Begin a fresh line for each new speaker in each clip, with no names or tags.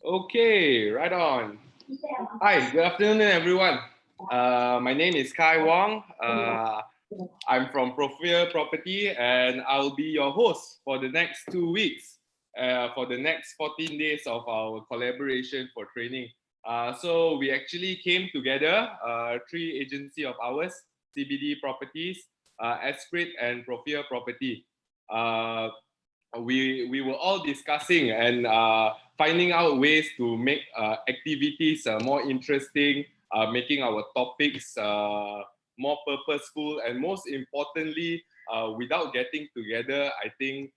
Okay, right on. Hi, good afternoon, everyone. My name is Kai Wong. I'm from Profile Property, and I'll be your host for the next 2 weeks, for the next 14 days of our collaboration for training. So we actually came together, three agency of ours, CBD Properties, Esprit, and Profile Property. Uh, we were all discussing and finding out ways to make activities more interesting, making our topics more purposeful, and most importantly, without getting together, I think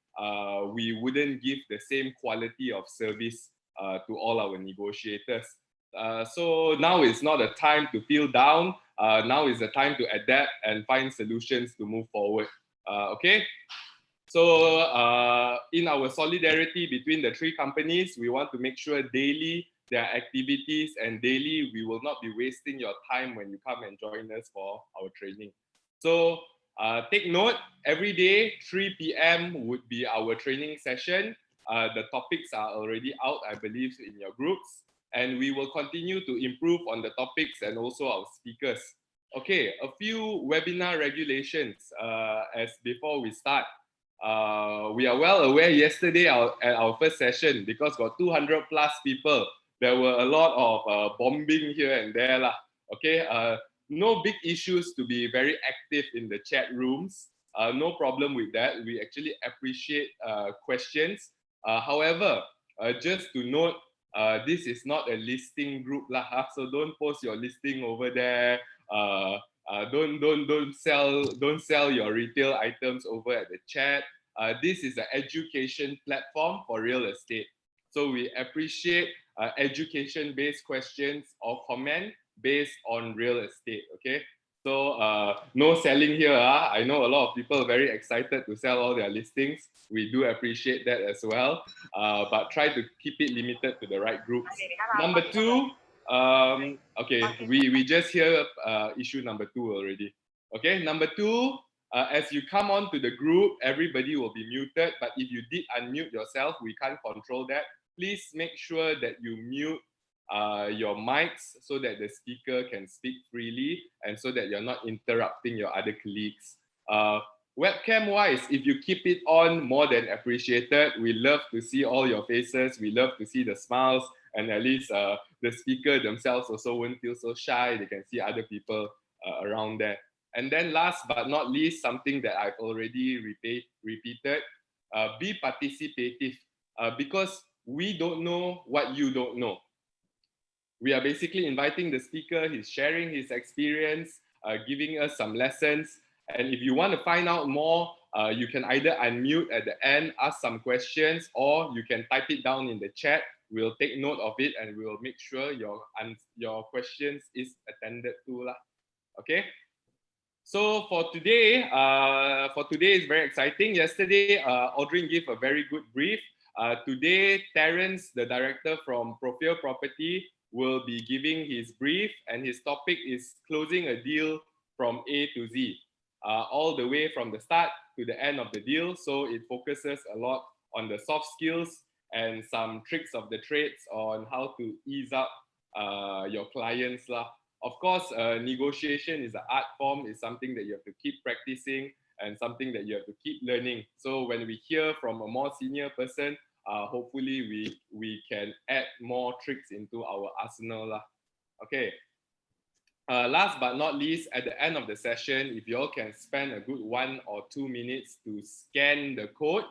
we wouldn't give the same quality of service to all our negotiators. So now is not a time to feel down. Now is the time to adapt and find solutions to move forward. Okay. So in our solidarity between the three companies, we want to make sure daily there are activities and daily we will not be wasting your time when you come and join us for our training. So take note, every day 3 p.m. would be our training session. The topics are already out, I believe, in your groups. And we will continue to improve on the topics and also our speakers. Okay, a few webinar regulations as before we start. We are well aware yesterday at our first session, because got 200 plus people, there were a lot of bombing here and there lah. Okay, no big issues to be very active in the chat rooms. No problem with that. We actually appreciate questions. However, just to note, this is not a listing group lah, so don't post your listing over there. Don't sell your retail items over at the chat. This is an education platform for real estate. So we appreciate education-based questions or comment based on real estate. Okay. So no selling here. I know a lot of people are very excited to sell all their listings. We do appreciate that as well. But try to keep it limited to the right groups. Number two, okay, we just hear issue number 2 already. Okay, number 2, as you come on to the group, everybody will be muted. But if you did unmute yourself, we can't control that. Please make sure that you mute your mics so that the speaker can speak freely and so that you're not interrupting your other colleagues. Webcam wise, if you keep it on, more than appreciated. We love to see all your faces. We love to see the smiles, and at least the speaker themselves also won't feel so shy. They can see other people around there. And then last but not least, something that I've already repeated, be participative, because we don't know what you don't know. We are basically inviting the speaker, he's sharing his experience, giving us some lessons. And if you want to find out more, you can either unmute at the end, ask some questions, or you can type it down in the chat. We'll take note of it and we'll make sure your questions is attended to. Okay. So for today is very exciting. Yesterday, Audrey gave a very good brief. Today, Terrance, the director from Profile Property, will be giving his brief, and his topic is closing a deal from A to Z, all the way from the start to the end of the deal. So it focuses a lot on the soft skills and some tricks of the trades on how to ease up your clients lah. Of course, negotiation is an art form, is something that you have to keep practicing and something that you have to keep learning. So when we hear from a more senior person, hopefully we can add more tricks into our arsenal lah. Okay. Last but not least, at the end of the session, if you all can spend a good 1 or 2 minutes to scan the code,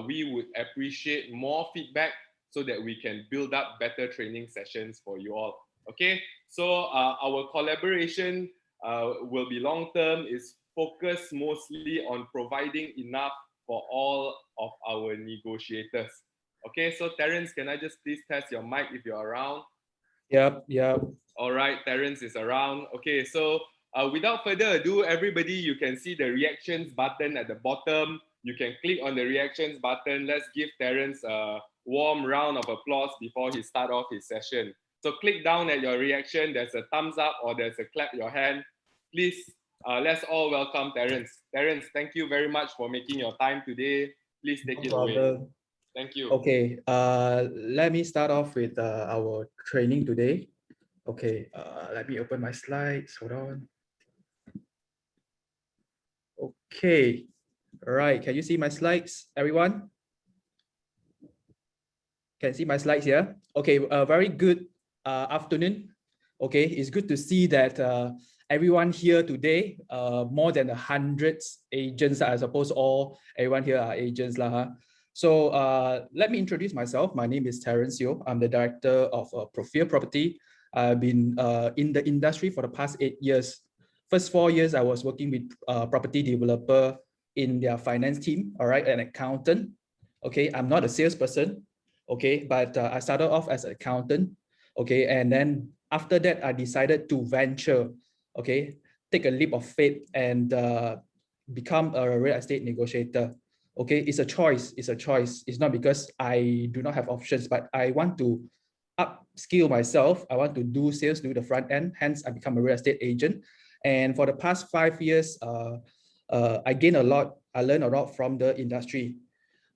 we would appreciate more feedback so that we can build up better training sessions for you all. Okay, so our collaboration will be long-term, is focused mostly on providing enough for all of our negotiators. Okay, so Terrance, can I just please test your mic if you're around?
Yep.
All right, Terrance is around. Okay, so without further ado, everybody, you can see the reactions button at the bottom. You can click on the reactions button. Let's give Terrance a warm round of applause before he starts off his session. So click down at your reaction. There's a thumbs up or there's a clap your hand. Please, let's all welcome Terrance. Terrance, thank you very much for making your time today. Please take it away. Thank you.
Okay, let me start off with our training today. Okay, let me open my slides. Hold on. Okay, all right. Can you see my slides, everyone? Can see my slides here? Okay, very good afternoon. Okay, it's good to see that everyone here today, more than 100 agents, I suppose everyone here are agents lah. Huh? So let me introduce myself. My name is Terrance Yeoh. I'm the director of Profile Property. I've been in the industry for the past 8 years. First 4 years, I was working with property developer in their finance team, all right, an accountant. Okay, I'm not a salesperson, okay, but I started off as an accountant, okay, and then after that, I decided to venture, okay, take a leap of faith and become a real estate negotiator. Okay, it's a choice. It's a choice. It's not because I do not have options, but I want to upskill myself. I want to do sales, do the front end. Hence, I become a real estate agent. And for the past 5 years, I gained a lot. I learned a lot from the industry.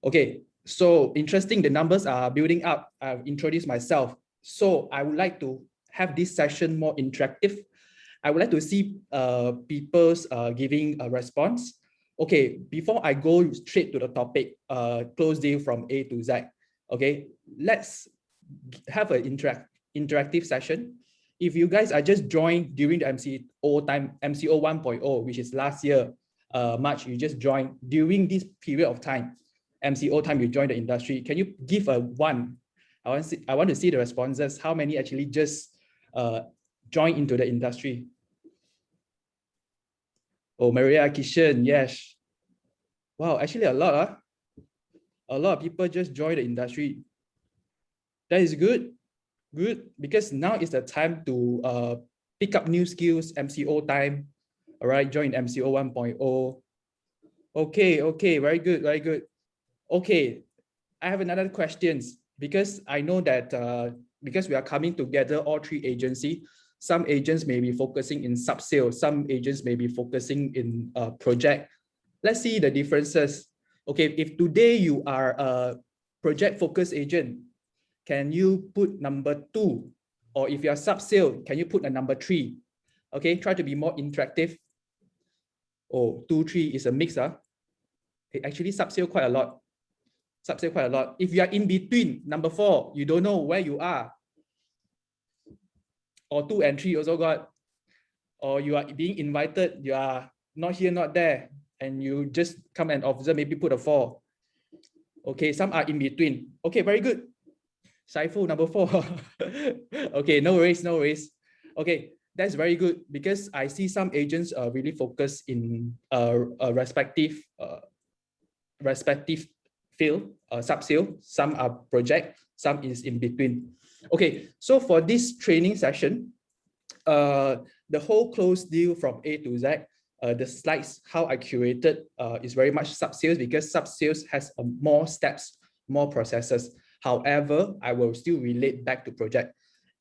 Okay, so interesting. The numbers are building up. I've introduced myself. So I would like to have this session more interactive. I would like to see people's giving a response. Okay, before I go straight to the topic, close deal from A to Z. Okay, let's have an interactive session. If you guys are just joined during the MCO time, MCO 1.0, which is last year, March, you just joined during this period of time, MCO time, you joined the industry. Can you give a one? I want to see the responses. How many actually just joined into the industry? Oh, Maria Kishan, yes. Wow, actually a lot, huh? A lot of people just joined the industry. That is good, because now is the time to pick up new skills, MCO time, all right, join MCO 1.0. Okay, very good, very good. Okay, I have another questions because I know that because we are coming together, all three agencies, some agents may be focusing in sub-sales, some agents may be focusing in project. Let's see the differences. Okay, if today you are a project-focused agent, can you put number 2? Or if you're sub-sale, can you put a number 3? Okay, try to be more interactive. Oh, 2, 3 is a mix. Actually, sub-sale quite a lot. Sub-sale quite a lot. If you are in between, number 4, you don't know where you are. Or 2 and 3 also got. Or you are being invited, you are not here, not there, and you just come and observe, maybe put a 4. Okay, some are in between. Okay, very good. Saiful, number 4. Okay, no worries, no worries. Okay, that's very good because I see some agents really focus in a respective field, sub-sale. Some are project, some is in between. Okay, so for this training session, the whole close deal from A to Z, the slides, how I curated is very much sub-sales because sub-sales has more steps, more processes. However, I will still relate back to project.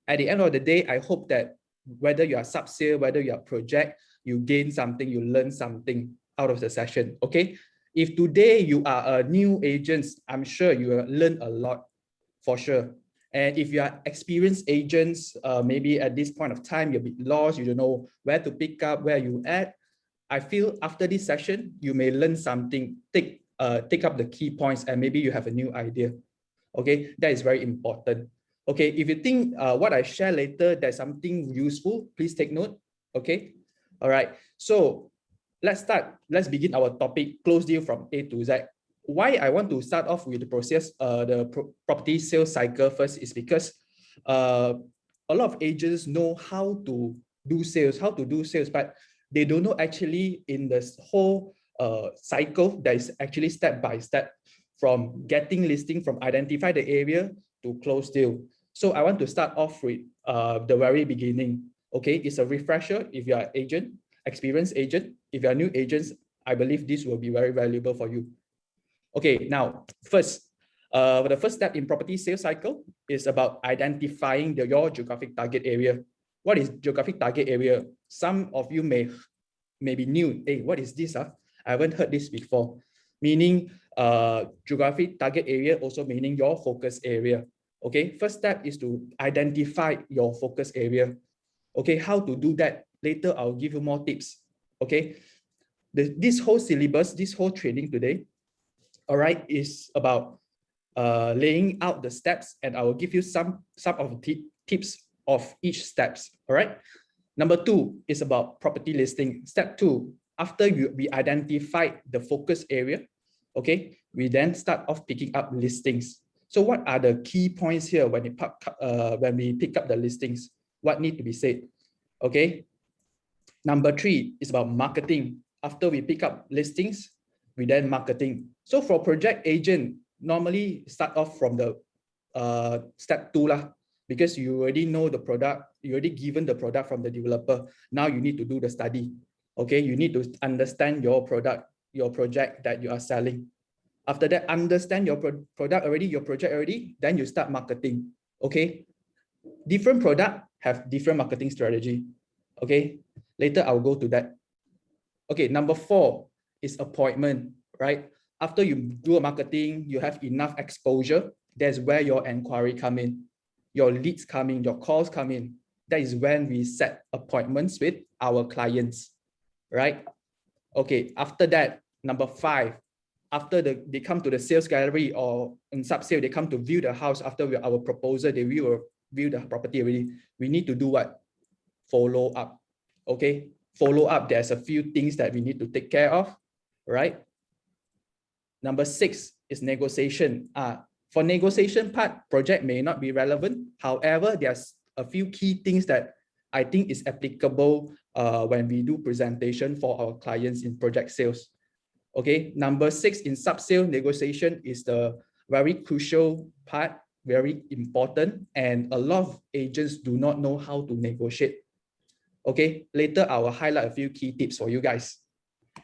At the end of the day, I hope that whether you are sub-sale, whether you are project, you gain something, you learn something out of the session, okay? If today you are a new agent, I'm sure you will learn a lot for sure. And if you are experienced agents, maybe at this point of time, you're a bit lost, you don't know where to pick up, where you at. I feel after this session, you may learn something, take up the key points, and maybe you have a new idea. Okay, that is very important. Okay, if you think what I share later, there's something useful, please take note. Okay, all right. So let's start. Let's begin our topic, close deal from A to Z. Why I want to start off with the process, property sales cycle first is because a lot of agents know how to do sales, but they don't know actually in this whole cycle that is actually step by step from getting listing, from identify the area to close deal. So I want to start off with the very beginning. Okay, it's a refresher if you are agent, experienced agent. If you are new agents, I believe this will be very valuable for you. Okay, now first, the first step in property sales cycle is about identifying your geographic target area. What is geographic target area? Some of you may be new. Hey, what is this? I haven't heard this before. Meaning Geographic target area also meaning your focus area. Okay, first step is to identify your focus area. Okay, how to do that? Later, I'll give you more tips. Okay, this whole syllabus, this whole training today, all right, is about laying out the steps, and I will give you some of the tips of each steps. All right. Number 2 is about property listing. Step 2, after we identify the focus area, okay, we then start off picking up listings. So what are the key points here when we pick up the listings? What need to be said? Okay. Number 3 is about marketing. After we pick up listings, we then marketing. So for project agent, normally start off from the step 2 lah, because you already know the product, you already given the product from the developer. Now you need to do the study. Okay, you need to understand your product, your project that you are selling. After that, understand your product already, your project already, then you start marketing. Okay, different product have different marketing strategy. Okay, later I'll go to that. Okay, number 4 is appointment, right? After you do a marketing, you have enough exposure. That's where your inquiry come in, your leads come in, your calls come in. That is when we set appointments with our clients, right? Okay, after that, number 5, after they come to the sales gallery or in sub-sale, they come to view the house after our proposal, they view the property already. We need to do what? Follow up. Okay, follow up. There's a few things that we need to take care of, right? Number 6 is negotiation. For negotiation part, project may not be relevant. However, there's a few key things that I think is applicable when we do presentation for our clients in project sales. Okay, number 6 in sub-sale, negotiation is the very crucial part, very important, and a lot of agents do not know how to negotiate. Okay, later I will highlight a few key tips for you guys.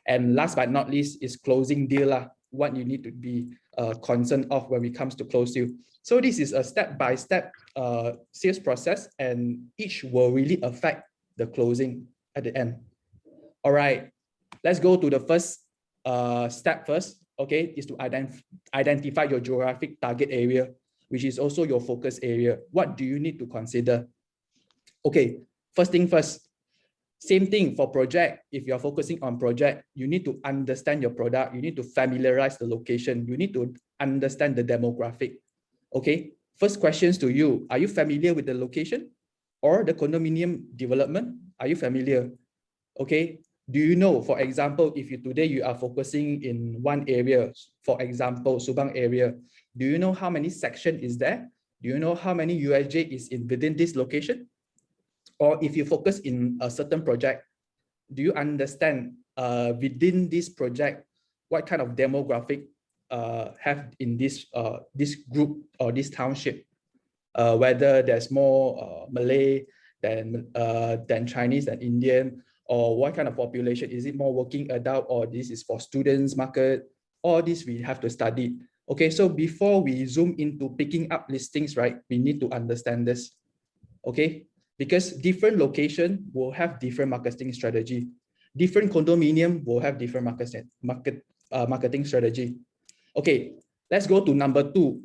And last but not least is closing deal, what you need to be concerned of when it comes to close deal. So this is a step-by-step sales process, and each will really affect the closing at the end. All right, let's go to the first step first. Okay, is to identify your geographic target area, which is also your focus area. What do you need to consider? Okay, first thing first. Same thing for project. If you're focusing on project, you need to understand your product. You need to familiarize the location. You need to understand the demographic. Okay. First questions to you. Are you familiar with the location or the condominium development? Are you familiar? Okay. Do you know, for example, if today you are focusing in one area, for example, Subang area, do you know how many section is there? Do you know how many USJ is within this location? Or if you focus in a certain project, do you understand within this project what kind of demographic have in this group or this township? Whether there's more Malay than Chinese than Indian, or what kind of population? Is it more working adult, or this is for students market? All this we have to study. Okay, so before we zoom into picking up listings, right, we need to understand this. Okay, because different location will have different marketing strategy. Different condominium will have different marketing strategy. Okay, let's go to number 2.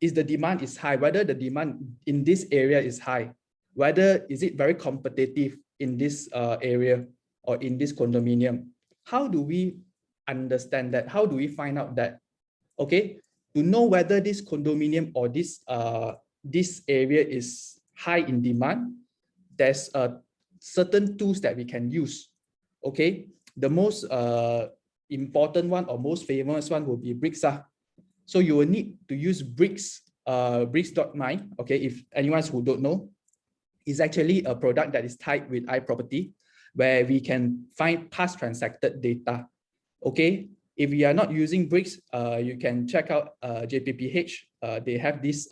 Is the demand is high? Whether the demand in this area is high, whether is it very competitive in this area or in this condominium? How do we understand that? How do we find out that? Okay, to know whether this condominium or this area is high in demand, there's certain tools that we can use. Okay, the most important one or most famous one will be Bricks. So you will need to use Bricks, Bricks.my. Okay, if anyone who don't know, is actually a product that is tied with iProperty, where we can find past transacted data. Okay, if you are not using Bricks, you can check out JPPH. They have this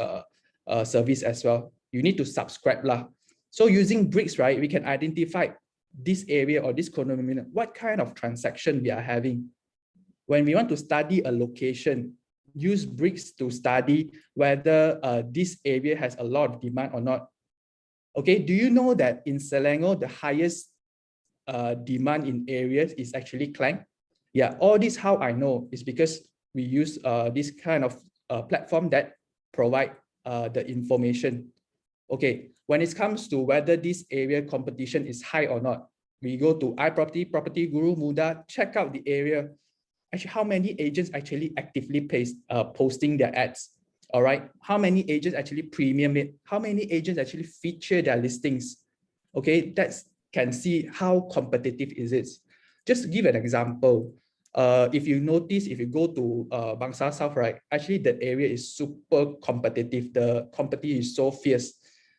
service as well. You need to subscribe lah. So using Bricks, right, we can identify this area or this condominium, what kind of transaction we are having. When we want to study a location, use Bricks to study whether this area has a lot of demand or not. Okay, do you know that in Selangor, the highest demand in areas is actually Klang? Yeah, all this how I know is because we use this kind of platform that provide the information. Okay, when it comes to whether this area competition is high or not, we go to iProperty, Property Guru, Muda, check out the area. Actually, how many agents actually actively posting their ads? All right, how many agents actually premium it? How many agents actually feature their listings? Okay, that's can see how competitive is it. Just to give an example, if you notice, if you go to Bangsar South, right, actually that area is super competitive. The competition is so fierce.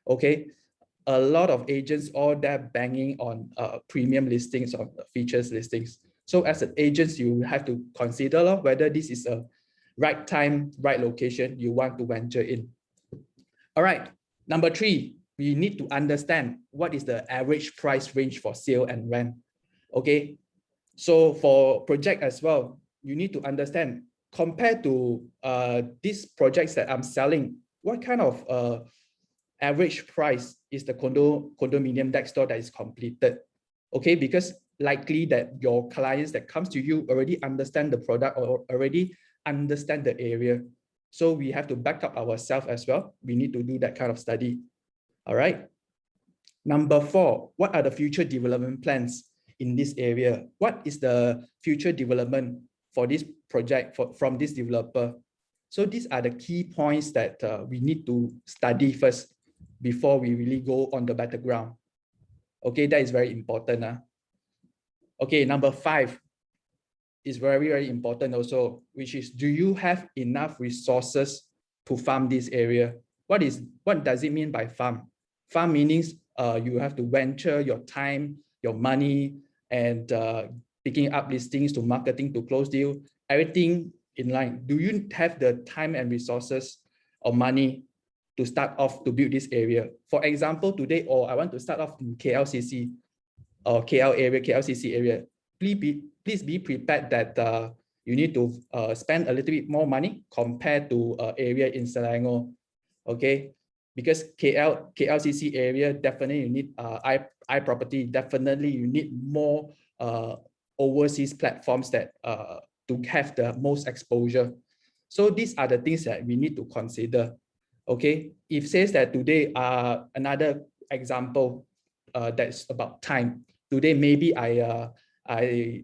Okay, a lot of agents all there banging on premium listings or features listings. So as an agent, you have to consider whether this is a right time, right location you want to venture in. All right, number 3, we need to understand what is the average price range for sale and rent. Okay, so for project as well, you need to understand compared to these projects that I'm selling, what kind of average price is the condominium next door that is completed. Okay, because likely that your clients that comes to you already understand the product or already understand the area. So we have to back up ourselves as well. We need to do that kind of study. All right. Number 4, what are the future development plans in this area? What is the future development for this project from this developer? So these are the key points that we need to study first before we really go on the battleground. Okay, that is very important. Okay, number 5 is very, very important also, which is, do you have enough resources to farm this area? What does it mean by farm? Farm meanings you have to venture your time, your money, and picking up listings to marketing to close deal, everything in line. Do you have the time and resources or money to start off to build this area? For example, today, I want to start off in KLCC or KL area, KLCC area. Please be prepared that you need to spend a little bit more money compared to area in Selangor. Okay, because KLCC area, definitely you need iProperty, definitely you need more overseas platforms that to have the most exposure. So these are the things that we need to consider. Okay, if says that today another example that's about time. Today maybe I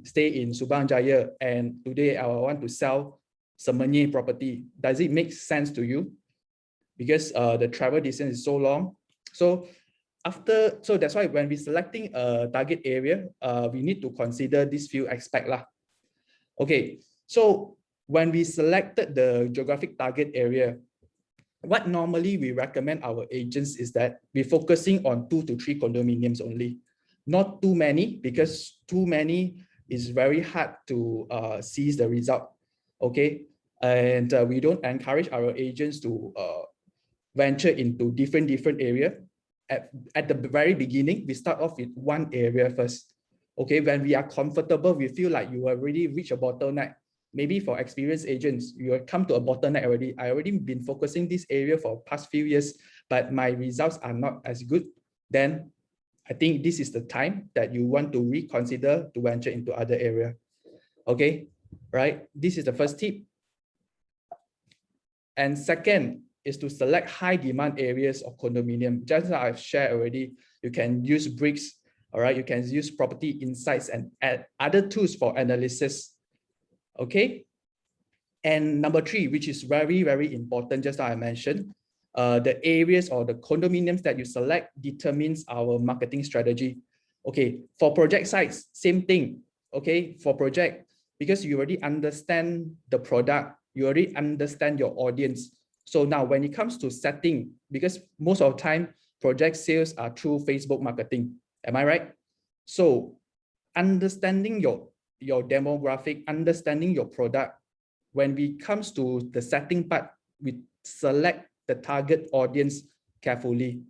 stay in Subang Jaya and today I want to sell Semenyih property. Does it make sense to you? Because the travel distance is so long. So that's why when we're selecting a target area, we need to consider these few aspects lah. Okay, so when we selected the geographic target area, what normally we recommend our agents is that we're focusing on 2 to 3 condominiums only. Not too many, because too many is very hard to seize the result. Okay, and we don't encourage our agents to venture into different area. At the very beginning, we start off with one area first. Okay, when we are comfortable, we feel like you already reach a bottleneck. Maybe for experienced agents, you have come to a bottleneck already. I already been focusing this area for past few years, but my results are not as good. Then I think this is the time that you want to reconsider to venture into other area. Okay, right? This is the first tip. And second is to select high demand areas of condominium. Just as I've shared already, you can use bricks, all right? You can use property insights and add other tools for analysis. Okay. And number 3, which is very, very important, just as I mentioned, the areas or the condominiums that you select determines our marketing strategy. Okay, for project sites, same thing. Okay, for project, because you already understand the product, you already understand your audience. So now when it comes to setting, because most of the time, project sales are through Facebook marketing. Am I right? So understanding your demographic, understanding your product, when we comes to the setting part, we select the target audience carefully.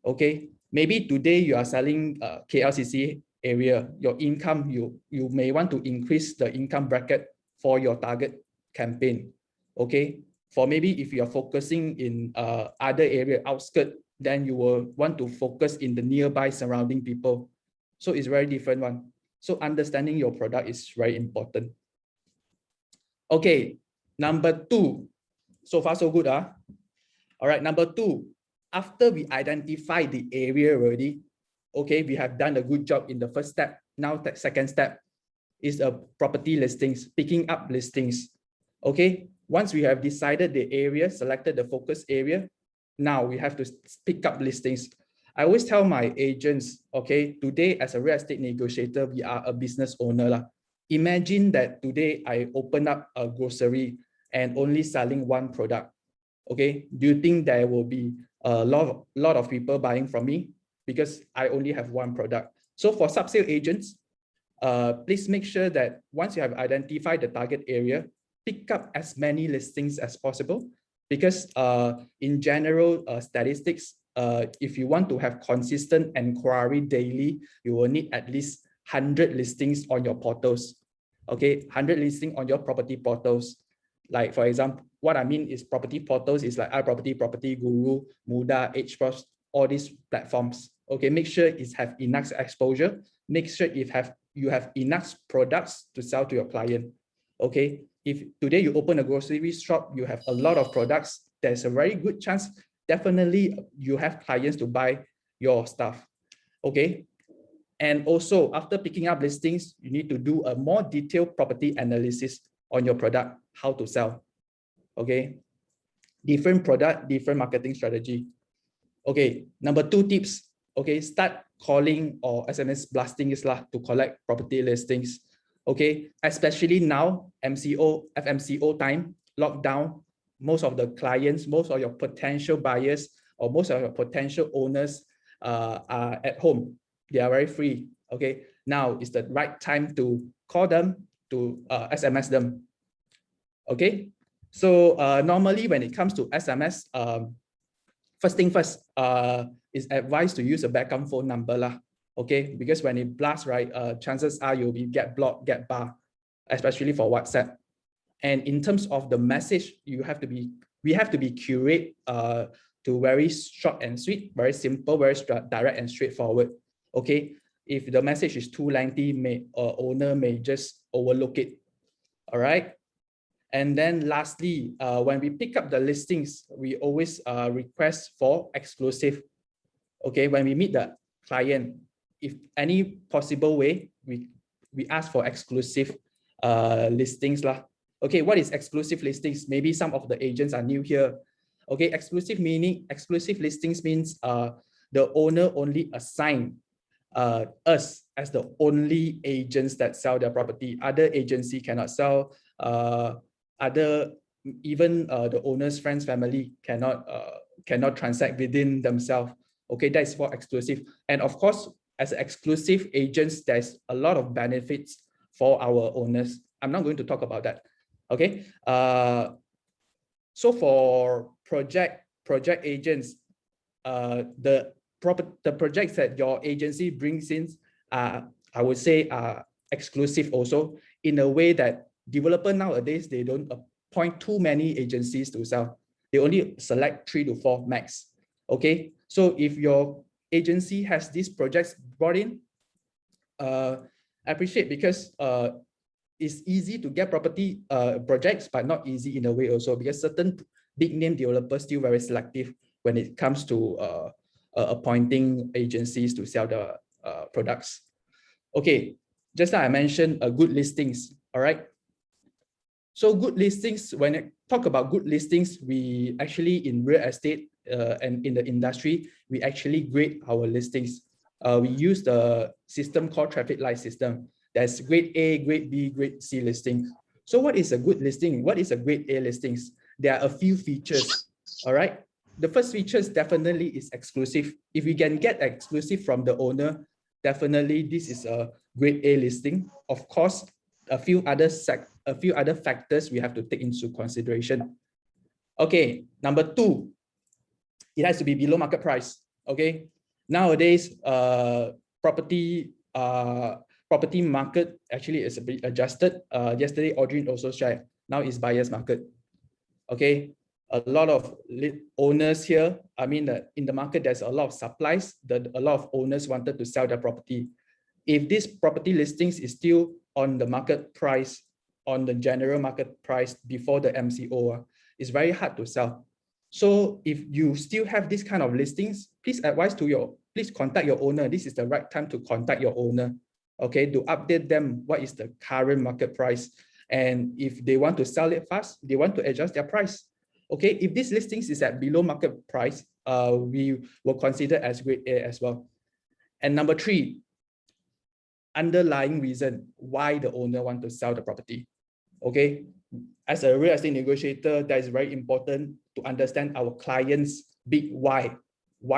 Okay, maybe today you are selling KLCC area, your income, you may want to increase the income bracket for your target campaign. Okay, for maybe if you are focusing in other area outskirts, then you will want to focus in the nearby surrounding people. So it's very different one. So understanding your product is very important. Okay, Number two, so far so good. All right, number two, after we identify the area already, okay, we have done a good job in the first step. Now the second step is a property listings, picking up listings. Okay, once we have decided the area, selected the focus area, now we have to pick up listings. I always tell my agents, okay, today as a real estate negotiator, we are a business owner lah. Imagine that today I open up a grocery and only selling one product. Okay, do you think there will be a lot of people buying from me because I only have one product? So for sub-sale agents, please make sure that once you have identified the target area, pick up as many listings as possible, because in general statistics, if you want to have consistent inquiry daily, you will need at least 100 listings on your portals. Okay, 100 listings on your property portals. Like for example, what I mean is property portals is like iProperty, Property Guru, Muda, HPros, all these platforms. Okay, make sure it have enough exposure. Make sure you have enough products to sell to your client. Okay, if today you open a grocery shop, you have a lot of products, there's a very good chance, definitely you have clients to buy your stuff. Okay, and also after picking up listings, you need to do a more detailed property analysis on your product, how to sell. Okay, different product, different marketing strategy. Okay, number two tips. Okay, start calling or SMS blasting to collect property listings. Okay, especially now, MCO, FMCO time, lockdown, most of the clients, most of your potential buyers or most of your potential owners are at home. They are very free. Okay, now is the right time to call them, to SMS them. Okay, so normally when it comes to SMS, first thing first, is advised to use a backup phone number lah. Okay, because when it blasts, right, chances are you'll be get blocked, get barred, especially for WhatsApp. And in terms of the message, we have to be curate to very short and sweet, very simple, very direct and straightforward. Okay, if the message is too lengthy, owner may just overlook it. All right. And then lastly, when we pick up the listings, we always request for exclusive. Okay, when we meet the client, if any possible way, we ask for exclusive listings lah. Okay, what is exclusive listings? Maybe some of the agents are new here. Okay, exclusive listings means the owner only assign us as the only agents that sell their property. Other agency cannot sell. Even the owner's friends, family cannot transact within themselves. Okay, that's for exclusive. And of course, as exclusive agents, there's a lot of benefits for our owners. I'm not going to talk about that. Okay. So for project agents, the projects that your agency brings in, I would say, are exclusive also, in a way that developer nowadays, they don't appoint too many agencies to sell. They only select 3 to 4 max. Okay, so if your agency has these projects brought in, appreciate, because it's easy to get property projects, but not easy in a way also, because certain big name developers still very selective when it comes to appointing agencies to sell the products. Okay, just like I mentioned, good listings. All right. So good listings, when I talk about good listings, we actually in real estate and in the industry, we actually grade our listings. We use the system called traffic light system. There's grade A, grade B, grade C listings. So what is a good listing? What is a grade A listings? There are a few features. All right. The first feature definitely is exclusive. If we can get exclusive from the owner, definitely this is a grade A listing. Of course, a few other factors we have to take into consideration. Okay, number 2, it has to be below market price. Okay, nowadays property market actually is a bit adjusted. Yesterday Audrey also shared, now is buyer's market. Okay, a lot of owners here, I mean in the market there's a lot of supplies, a lot of owners wanted to sell their property. If this property listings is still on the market price, on the general market price before the MCO, it's very hard to sell. So if you still have this kind of listings, please contact your owner. This is the right time to contact your owner, okay, to update them what is the current market price. And if they want to sell it fast, they want to adjust their price. Okay, if this listings is at below market price, we will consider as grade A as well. And number 3, underlying reason why the owner want to sell the property. Okay, as a real estate negotiator, that is very important to understand our clients' big why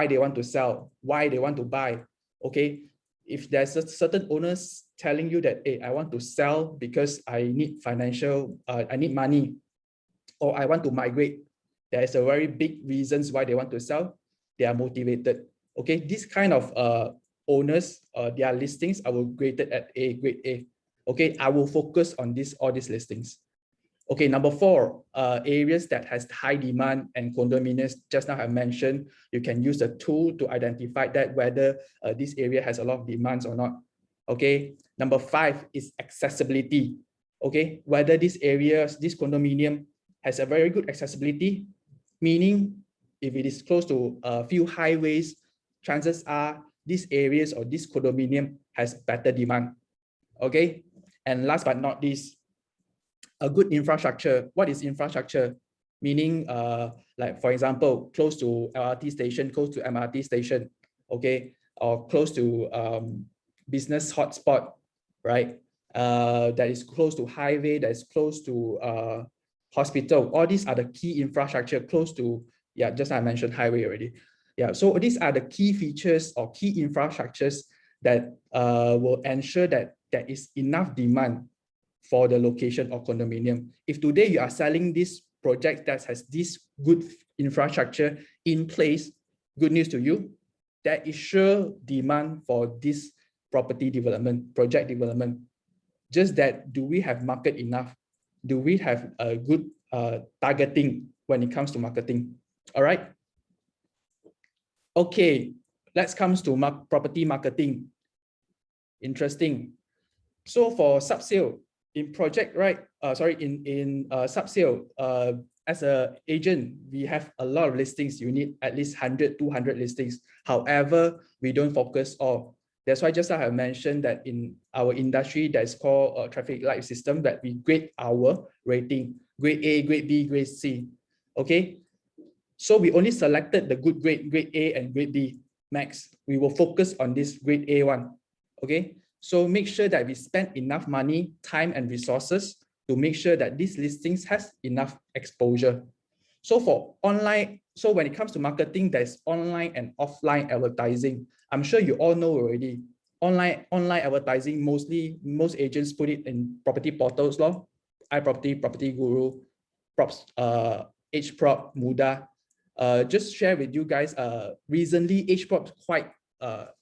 they want to sell, why they want to buy. Okay, if there's a certain owners telling you that, hey, I want to sell because I need I need money, or I want to migrate, there is a very big reasons why they want to sell. They are motivated. Okay, this kind of owners, their listings I will grade it at grade A. Okay, I will focus on all these listings. Okay, number 4, areas that has high demand and condominiums. Just now I mentioned, you can use the tool to identify that whether this area has a lot of demands or not. Okay, number 5 is accessibility. Okay, whether this condominium has a very good accessibility, meaning if it is close to a few highways, chances are these areas or this condominium has better demand. Okay, and last but not least, a good infrastructure. What is infrastructure? Meaning, like for example, close to LRT station, close to MRT station, okay, or close to business hotspot, right? That is close to highway, that is close to hospital. All these are the key infrastructure close to, yeah, just I mentioned highway already. Yeah, so these are the key features or key infrastructures that will ensure that there is enough demand for the location or condominium. If today you are selling this project that has this good infrastructure in place, good news to you, there is sure demand for this property development, project development. Just that, do we have market enough? Do we have a good targeting when it comes to marketing? All right. Okay, let's come to property marketing. Interesting. So for sub-sale, in project, right? In sub-sale, as an agent, we have a lot of listings. You need at least 100, 200 listings. However, we don't focus all. That's why just like I mentioned that in our industry, that's called a traffic light system, that we grade our rating, grade A, grade B, grade C. Okay. So we only selected the good grade, grade A and grade B max. We will focus on this grade A one. Okay. So make sure that we spend enough money, time, and resources to make sure that these listings has enough exposure. So for online, so when it comes to marketing, there's online and offline advertising. I'm sure you all know already. Online advertising, most agents put it in property portals, iProperty, Property Guru, Props, HProp, Muda. Just share with you guys. Recently, HProp quite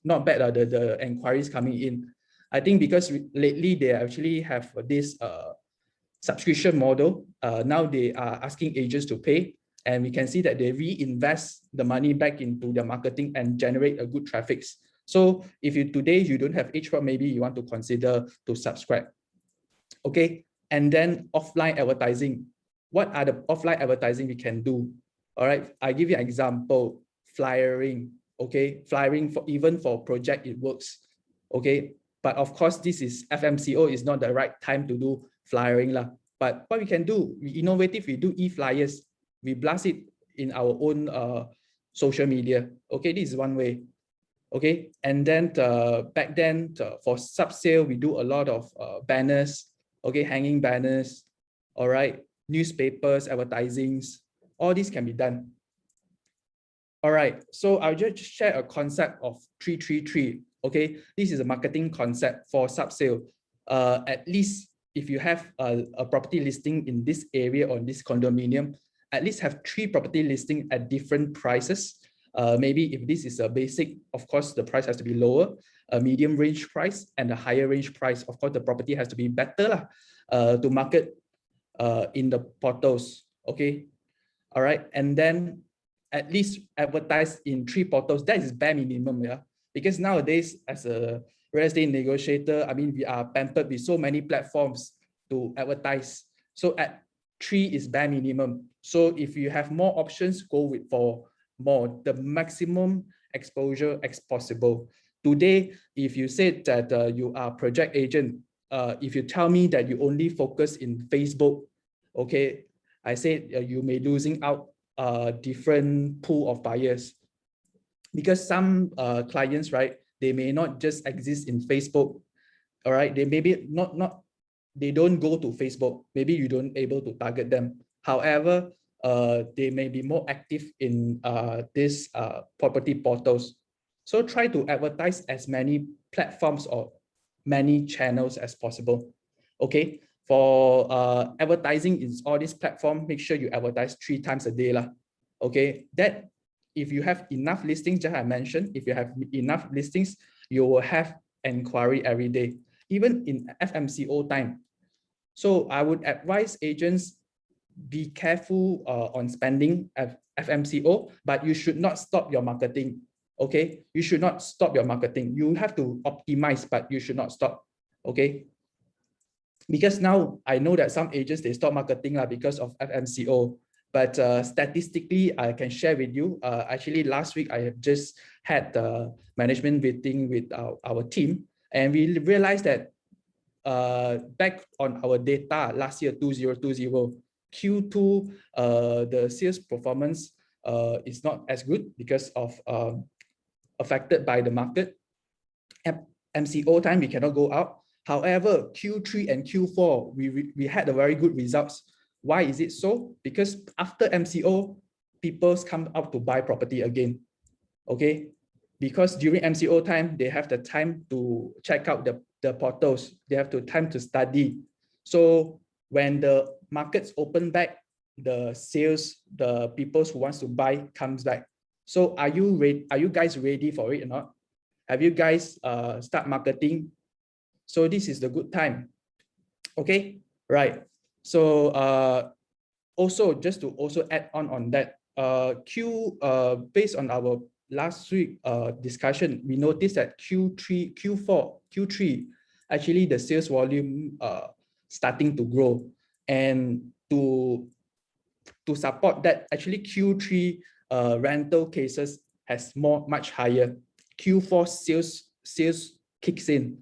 not bad. The inquiries coming in. I think because lately they actually have this subscription model. Now they are asking agents to pay, and we can see that they reinvest the money back into their marketing and generate a good traffic. So if today you don't have HProp, maybe you want to consider to subscribe. Okay, and then offline advertising. What are the offline advertising we can do? All right, I give you an example. Flyering. Okay, flyering even for project it works. Okay. But of course, this is FMCO is not the right time to do flyering lah. But what we can do, we innovative, we do e-flyers. We blast it in our own social media. Okay, this is one way. Okay, and then back then for sub-sale, we do a lot of banners. Okay, hanging banners. All right, newspapers, advertisings. All this can be done. All right, so I'll just share a concept of 333. Okay, this is a marketing concept for sub-sale. At least if you have a property listing in this area or this condominium, at least have 3 property listings at different prices. Maybe if this is a basic, of course, the price has to be lower, a medium range price, and a higher range price. Of course, the property has to be better to market in the portals. Okay, all right, and then at least advertise in 3 portals. That is bare minimum, yeah. Because nowadays, as a real estate negotiator, I mean, we are pampered with so many platforms. to advertise. So at 3 is bare minimum. So if you have more options, go for more, the maximum exposure as possible. Today, if you said that you are project agent, if you tell me that you only focus in Facebook, okay, I said you may losing out a different pool of buyers, because some clients, right, they may not just exist in Facebook. All right, they maybe not they don't go to Facebook. Maybe you don't able to target them. However, they may be more active in these property portals. So try to advertise as many platforms or many channels as possible. Okay, for advertising in all these platforms, make sure you advertise 3 times a day lah. Okay, that if you have enough listings, just I mentioned, if you have enough listings, you will have inquiry every day, even in FMCO time. So I would advise agents, be careful on spending at FMCO, but you should not stop your marketing. Okay, you should not stop your marketing. You have to optimize, but you should not stop. Okay, because now I know that some agents, they stop marketing because of FMCO. But statistically, I can share with you, actually last week, I have just had the management meeting with our team, and we realized that back on our data last year, 2020, Q2, the sales performance is not as good because of affected by the market. MCO time, we cannot go out. However, Q3 and Q4, we had a very good results. Why is it so? Because after MCO, people come out to buy property again. Okay, because during MCO time, they have the time to check out the portals. They have the time to study. So when the markets open back, the sales, the people who wants to buy comes back. So are you ready? Are you guys ready for it or not? Have you guys start marketing? So this is the good time. Okay, right. So also just to also add on that, based on our last week discussion, we noticed that Q3, actually the sales volume starting to grow, and to support that, actually Q3 rental cases has much higher. Q4 sales kicks in.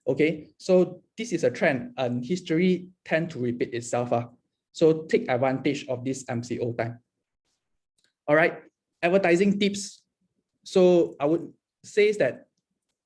Okay, so this is a trend, and history tend to repeat itself. So take advantage of this MCO time. All right, advertising tips. So I would say that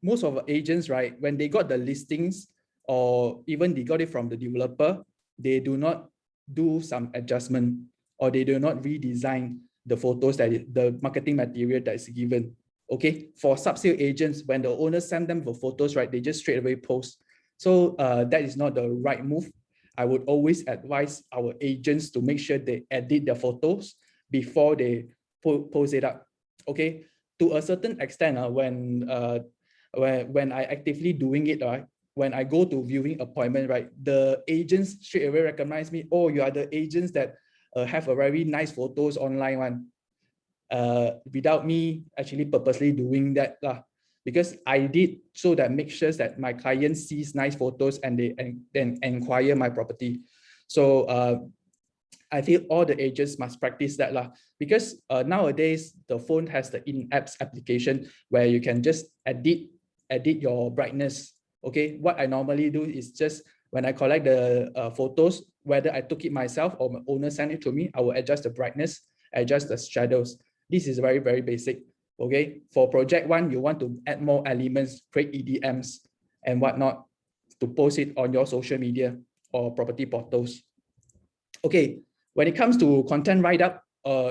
most of the agents, right, when they got the listings, or even they got it from the developer, they do not do some adjustment, or they do not redesign the photos, the marketing material that is given. Okay, for sub-sale agents, when the owner send them the photos, right, they just straight away post. So that is not the right move. I would always advise our agents to make sure they edit their photos before they post it up. Okay, to a certain extent, when I actively doing it, when I go to viewing appointment, right, the agents straight away recognize me. Oh, you are the agents that have a very nice photos online one. Without me actually purposely doing that, because I did so that make sure that my client sees nice photos and they then inquire my property. So I feel all the agents must practice that, because nowadays the phone has the in-apps application where you can just edit your brightness. Okay, what I normally do is just when I collect the photos, whether I took it myself or my owner sent it to me, I will adjust the brightness, adjust the shadows. This is very, very basic. Okay, for project one, you want to add more elements, create EDMs and whatnot to post it on your social media or property portals. Okay, when it comes to content write-up,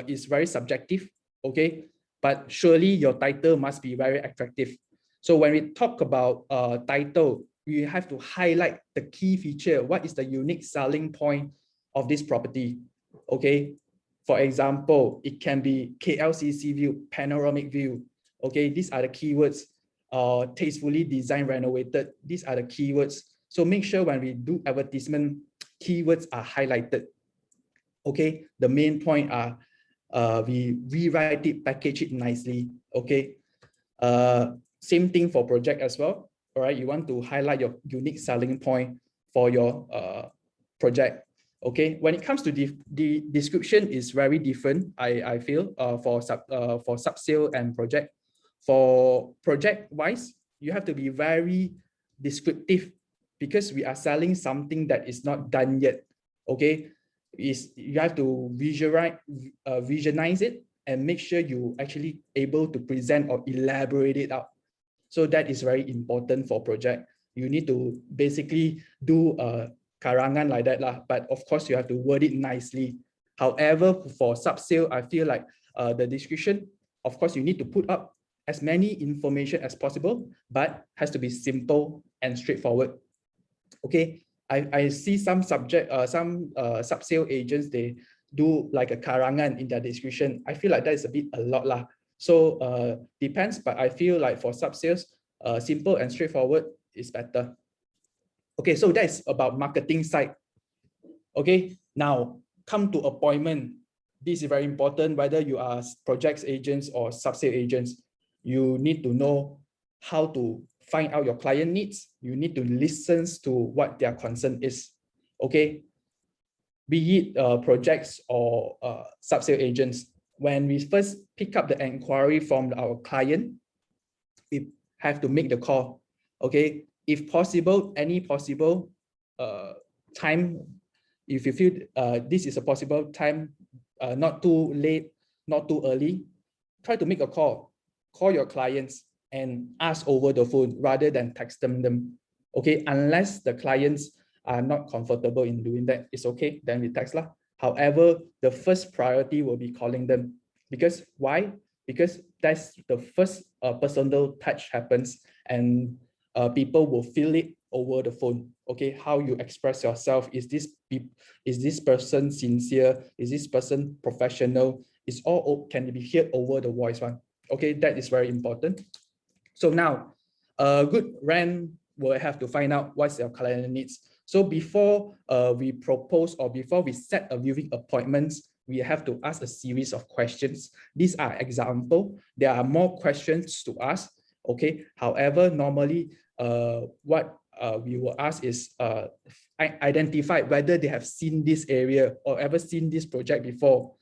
it's very subjective. Okay, but surely your title must be very attractive. So when we talk about title, you have to highlight the key feature. What is the unique selling point of this property? Okay, for example, it can be KLCC view, panoramic view. Okay, these are the keywords. Tastefully designed, renovated. These are the keywords. So make sure when we do advertisement, keywords are highlighted. Okay, the main point are we rewrite it, package it nicely. Okay, same thing for project as well. All right, you want to highlight your unique selling point for your project. Okay, when it comes to the description is very different, I feel, for sub-sale and project. For project wise, you have to be very descriptive because we are selling something that is not done yet. Okay, you have to visualize it and make sure you actually able to present or elaborate it out. So that is very important for project. You need to basically do a karangan like that lah, but of course you have to word it nicely. However, for sub-sale, I feel like the description, of course, you need to put up as many information as possible, but has to be simple and straightforward. Okay, I see some sub-sale agents, they do like a karangan in their description. I feel like that is a lot lah. So depends, but I feel like for sub-sales, simple and straightforward is better. Okay, so that's about marketing side. Okay, now come to appointment. This is very important, whether you are projects agents or sub-sale agents. You need to know how to find out your client needs. You need to listen to what their concern is. Okay, be it projects or sub-sale agents. When we first pick up the inquiry from our client, we have to make the call. Okay, if possible, any possible time, if you feel this is a possible time, not too late, not too early, try to make a call. Call your clients and ask over the phone rather than text them. Okay, unless the clients are not comfortable in doing that, it's okay, then we text lah. However, the first priority will be calling them. Because why? Because that's the first personal touch happens, and people will feel it over the phone. Okay, how you express yourself. Is this person sincere? Is this person professional? It's all can be heard over the voice one. Okay, that is very important. So now, a good rent will have to find out what's your client needs. So before we propose or before we set a viewing appointments, we have to ask a series of questions. These are example. There are more questions to ask. Okay. However, normally, what we will ask is identify whether they have seen this area or ever seen this project before.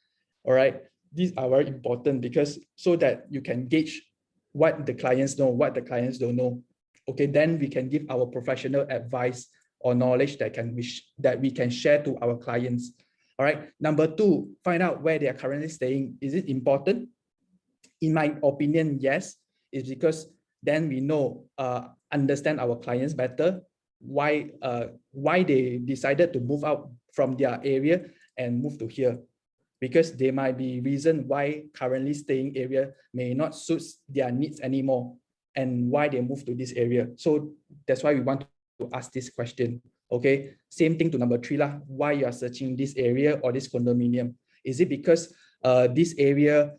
All right. These are very important because so that you can gauge what the clients know, what the clients don't know. Okay. Then we can give our professional advice or knowledge that we can share to our clients. All right. Number two, find out where they are currently staying. Is it important? In my opinion, yes. It's because then we know, understand our clients better, why they decided to move out from their area and move to here. Because there might be reason why currently staying area may not suit their needs anymore and why they move to this area. So that's why we want to ask this question. Okay, same thing to number three lah. Why you are searching this area or this condominium? Is it because this area,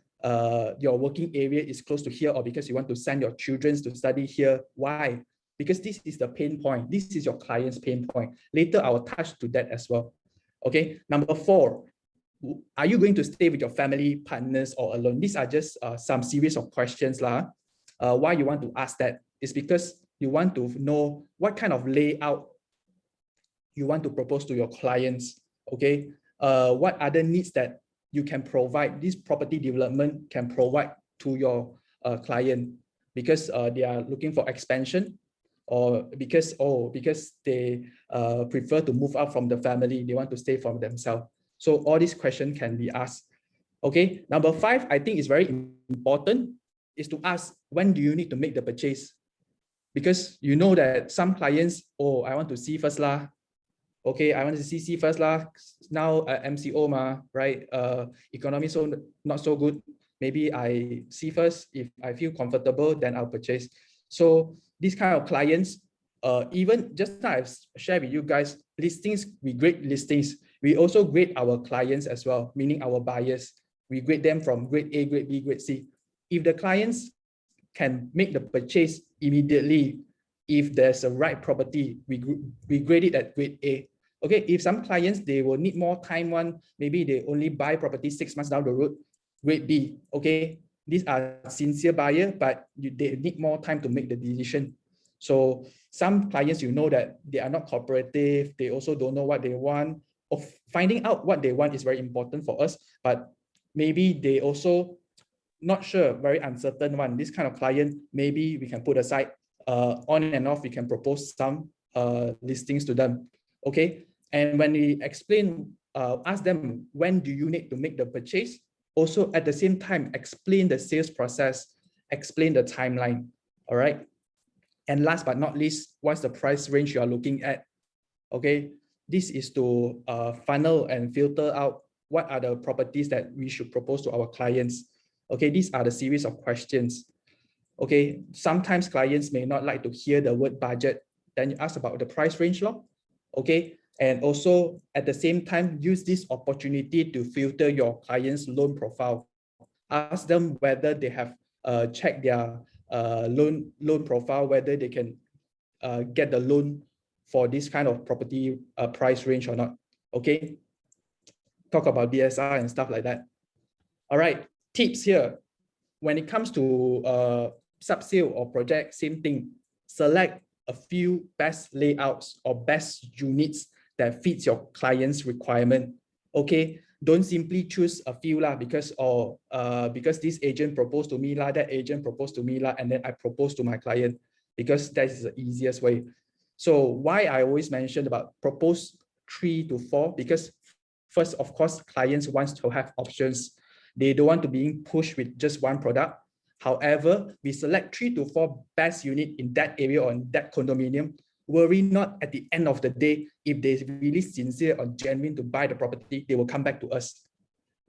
your working area is close to here, or because you want to send your children to study here? Why? Because this is the pain point. This is your client's pain point. Later, I will touch to that as well. Okay, number four, are you going to stay with your family, partners, or alone? These are just some series of questions lah. Why you want to ask that is because you want to know what kind of layout you want to propose to your clients. Okay, what other needs that you can provide, this property development can provide to your client, because they are looking for expansion, or because they prefer to move out from the family, they want to stay for themselves. So all these questions can be asked. Okay, number five, I think is very important, is to ask, when do you need to make the purchase? Because you know that some clients, oh, I want to see first lah. Okay, I want to see first lah. Now MCO ma, right? Economy so not so good. Maybe I see first. If I feel comfortable, then I'll purchase. So these kind of clients, even just now I've shared with you guys, listings, we grade listings. We also grade our clients as well, meaning our buyers. We grade them from grade A, grade B, grade C. If the clients can make the purchase immediately, if there's a right property, we grade it at grade A. Okay, if some clients, they will need more time one, maybe they only buy property 6 months down the road, grade B. Okay, these are sincere buyer, but they need more time to make the decision. So some clients, you know that they are not cooperative, they also don't know what they want. Of finding out what they want is very important for us, but maybe they also not sure, very uncertain one. This kind of client, maybe we can put aside, on and off, we can propose some listings to them, okay? And when we explain, ask them, when do you need to make the purchase? Also, at the same time, explain the sales process, explain the timeline, all right? And last but not least, what's the price range you are looking at? Okay, this is to funnel and filter out what are the properties that we should propose to our clients. Okay, these are the series of questions. Okay, sometimes clients may not like to hear the word budget. Then you ask about the price range law. Okay, and also at the same time, use this opportunity to filter your client's loan profile. Ask them whether they have checked their loan profile, whether they can get the loan for this kind of property price range or not. Okay, talk about DSR and stuff like that. All right, tips here. When it comes to sub-sale or project, same thing. Select a few best layouts or best units that fits your client's requirement. Okay, don't simply choose a few lah because this agent proposed to me lah, that agent proposed to me lah, and then I propose to my client, because that is the easiest way. So why I always mention about propose 3 to 4, because first, of course, clients wants to have options. They don't want to be pushed with just one product. However, we select 3 to 4 best unit in that area or in that condominium. Worry not at the end of the day, if they're really sincere or genuine to buy the property, they will come back to us.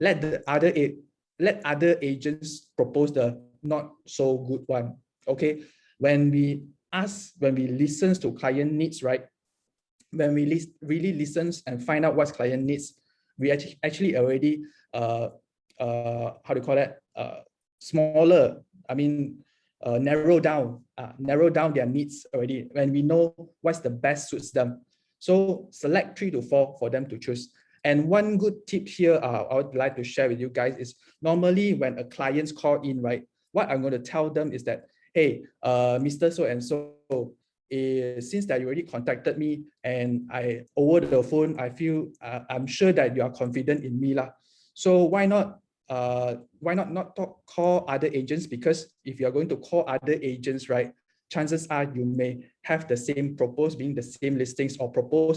Let other agents propose the not so good one. Okay, when we listen to client needs, right? When we really listen and find out what client needs, we actually already how do you call that? Smaller. I mean, narrow down their needs already when we know what's the best suits them. So select 3 to 4 for them to choose. And one good tip here I would like to share with you guys is, normally when a client's call in, right, what I'm going to tell them is that, hey, Mr. So-and-so, since that you already contacted me and over the phone, I feel I'm sure that you are confident in me lah. So why not call other agents? Because if you are going to call other agents, right, chances are you may have the same being the same listings, or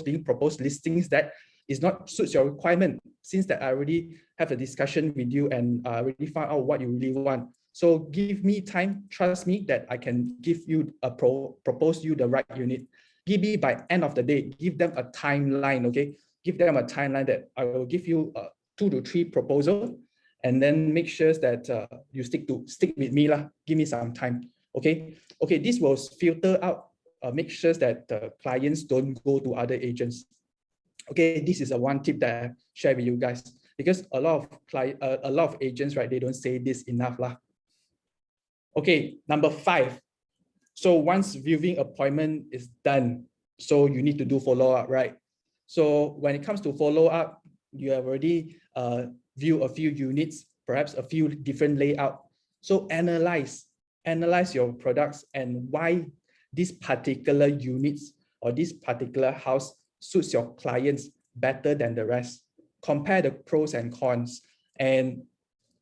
being proposed listings that is not suits your requirement, since that I already have a discussion with you and already found out what you really want. So give me time, trust me that I can give you propose you the right unit. Give me by end of the day, give them a timeline, okay? Give them a timeline that I will give you 2 to 3 proposal, and then make sure that you stick with me lah. Give me some time, okay? Okay, this will filter out, make sure that the clients don't go to other agents. Okay, this is a one tip that I share with you guys, because a lot of agents, right, they don't say this enough lah. Okay, number 5. So once viewing appointment is done, so you need to do follow-up, right? So when it comes to follow-up, you have already viewed a few units, perhaps a few different layout. So analyze your products and why this particular units or this particular house suits your clients better than the rest. Compare the pros and cons. And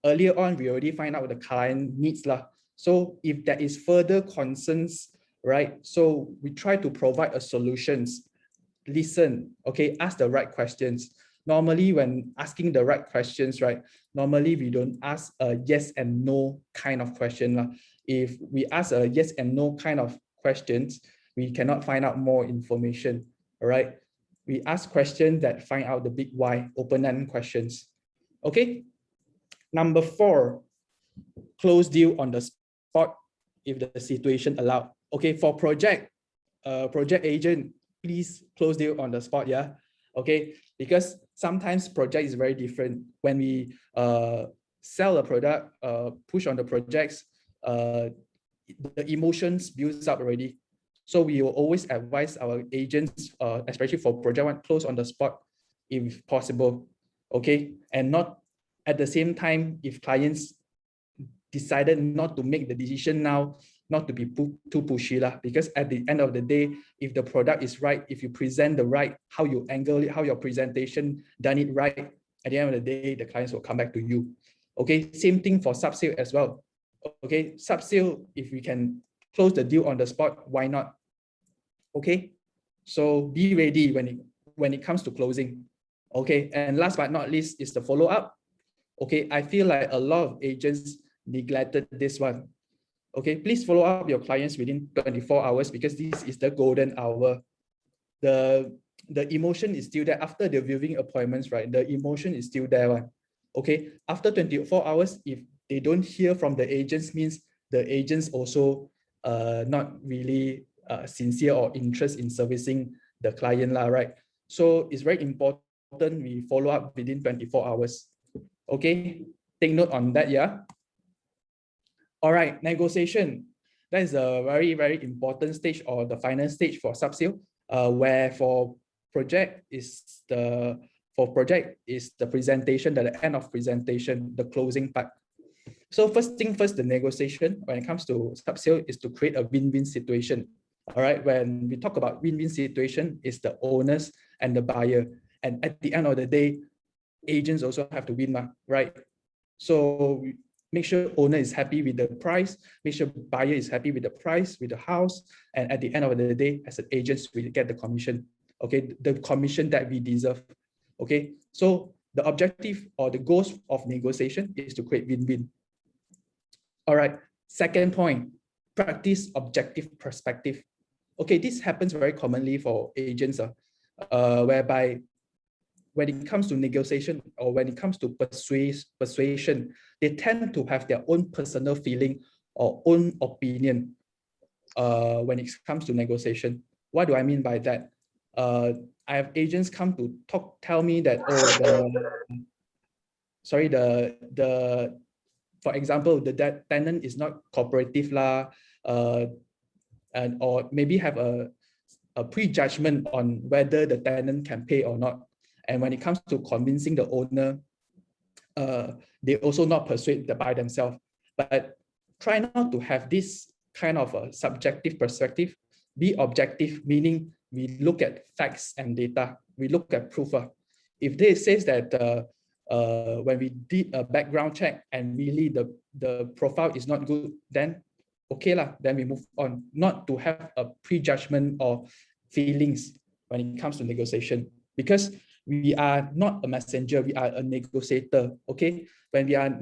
earlier on, we already find out what the client needs lah. So if there is further concerns, right? So we try to provide a solutions. Listen, okay, ask the right questions. Normally, when asking the right questions, right, normally we don't ask a yes and no kind of question lah. If we ask a yes and no kind of questions, we cannot find out more information, all right? We ask questions that find out the big why, open-ended questions. Okay, number 4, close deal on the spot if the situation allowed. Okay, for project agent, please close deal on the spot, yeah? Okay, because sometimes project is very different. When we sell a product, push on the projects, the emotions builds up already. So we will always advise our agents, especially for project one, close on the spot if possible, okay? And not at the same time, if clients decided not to make the decision now, not to be too pushy lah, because at the end of the day, if the product is right, if you present the right, how you angle it, how your presentation done it right, at the end of the day, the clients will come back to you. Okay, same thing for sub-sale as well. Okay, sub-sale, if we can close the deal on the spot, why not? Okay, so be ready when it comes to closing. Okay, and last but not least is the follow-up. Okay, I feel like a lot of agents neglected this one. Okay, please follow up your clients within 24 hours because this is the golden hour. The emotion is still there after the viewing appointments, right? The emotion is still there. Right? Okay, after 24 hours, if they don't hear from the agents, means the agents also not really sincere or interest in servicing the client, lah, right? So it's very important we follow up within 24 hours. Okay, take note on that, yeah. All right, negotiation. That is a very, very important stage or the final stage for sub-sale, where for project is the presentation, the end of presentation, the closing part. So first thing first, the negotiation when it comes to sub-sale is to create a win-win situation. All right, when we talk about win-win situation, is the owners and the buyer. And at the end of the day, agents also have to win, right? So make sure owner is happy with the price, make sure buyer is happy with the price, with the house, and at the end of the day, as an agent, we get the commission, okay, the commission that we deserve, okay? So the objective or the goals of negotiation is to create win-win. All right, second point, practice objective perspective. Okay, this happens very commonly for agents, whereby when it comes to negotiation or when it comes to persuasion, they tend to have their own personal feeling or own opinion when it comes to negotiation. What do I mean by that? I have agents come to tell me that, for example, the tenant is not cooperative lah, and or maybe have a prejudgment on whether the tenant can pay or not. And when it comes to convincing the owner, they also not persuade by themselves. But try not to have this kind of a subjective perspective. Be objective, meaning we look at facts and data. We look at proof. If they says that when we did a background check and really the profile is not good, then okay lah, then we move on. Not to have a prejudgment or feelings when it comes to negotiation, because we are not a messenger, we are a negotiator. Okay, when we are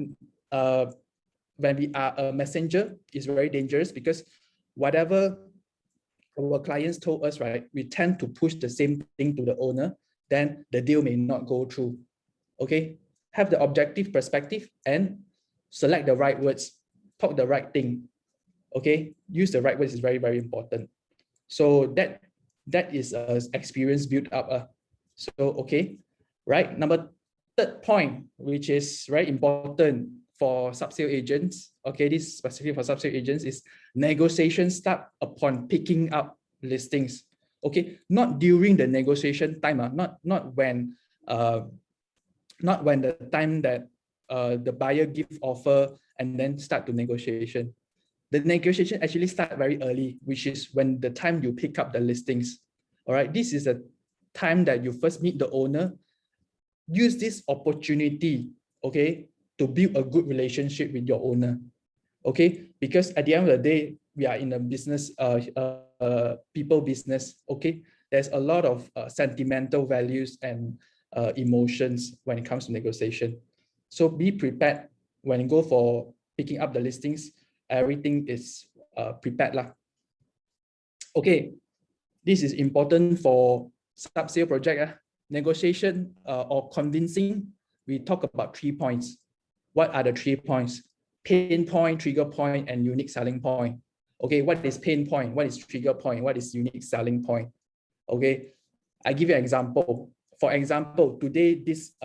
a messenger, it's very dangerous because whatever our clients told us, right, we tend to push the same thing to the owner, then the deal may not go through. Okay, have the objective perspective and select the right words, talk the right thing. Okay, use the right words is very, very important. So that is experience built up. So, okay, right. Third point, which is very important for sub-sale agents. Okay, this specifically for sub-sale agents is negotiation start upon picking up listings. Okay, not during the negotiation time, not when the time that the buyer give offer and then start to negotiation. The negotiation actually start very early, which is when the time you pick up the listings. All right, this is a time that you first meet the owner. Use this opportunity, okay, to build a good relationship with your owner, okay? Because at the end of the day, we are in a business, people business, okay? There's a lot of sentimental values and emotions when it comes to negotiation. So be prepared when you go for picking up the listings. Everything is prepared lah. Okay, this is important for sub-sale project. Negotiation or convincing, we talk about 3 points. What are the 3 points? Pain point, trigger point, and unique selling point. Okay, what is pain point? What is trigger point? What is unique selling point? Okay, I give you an example. For example, today this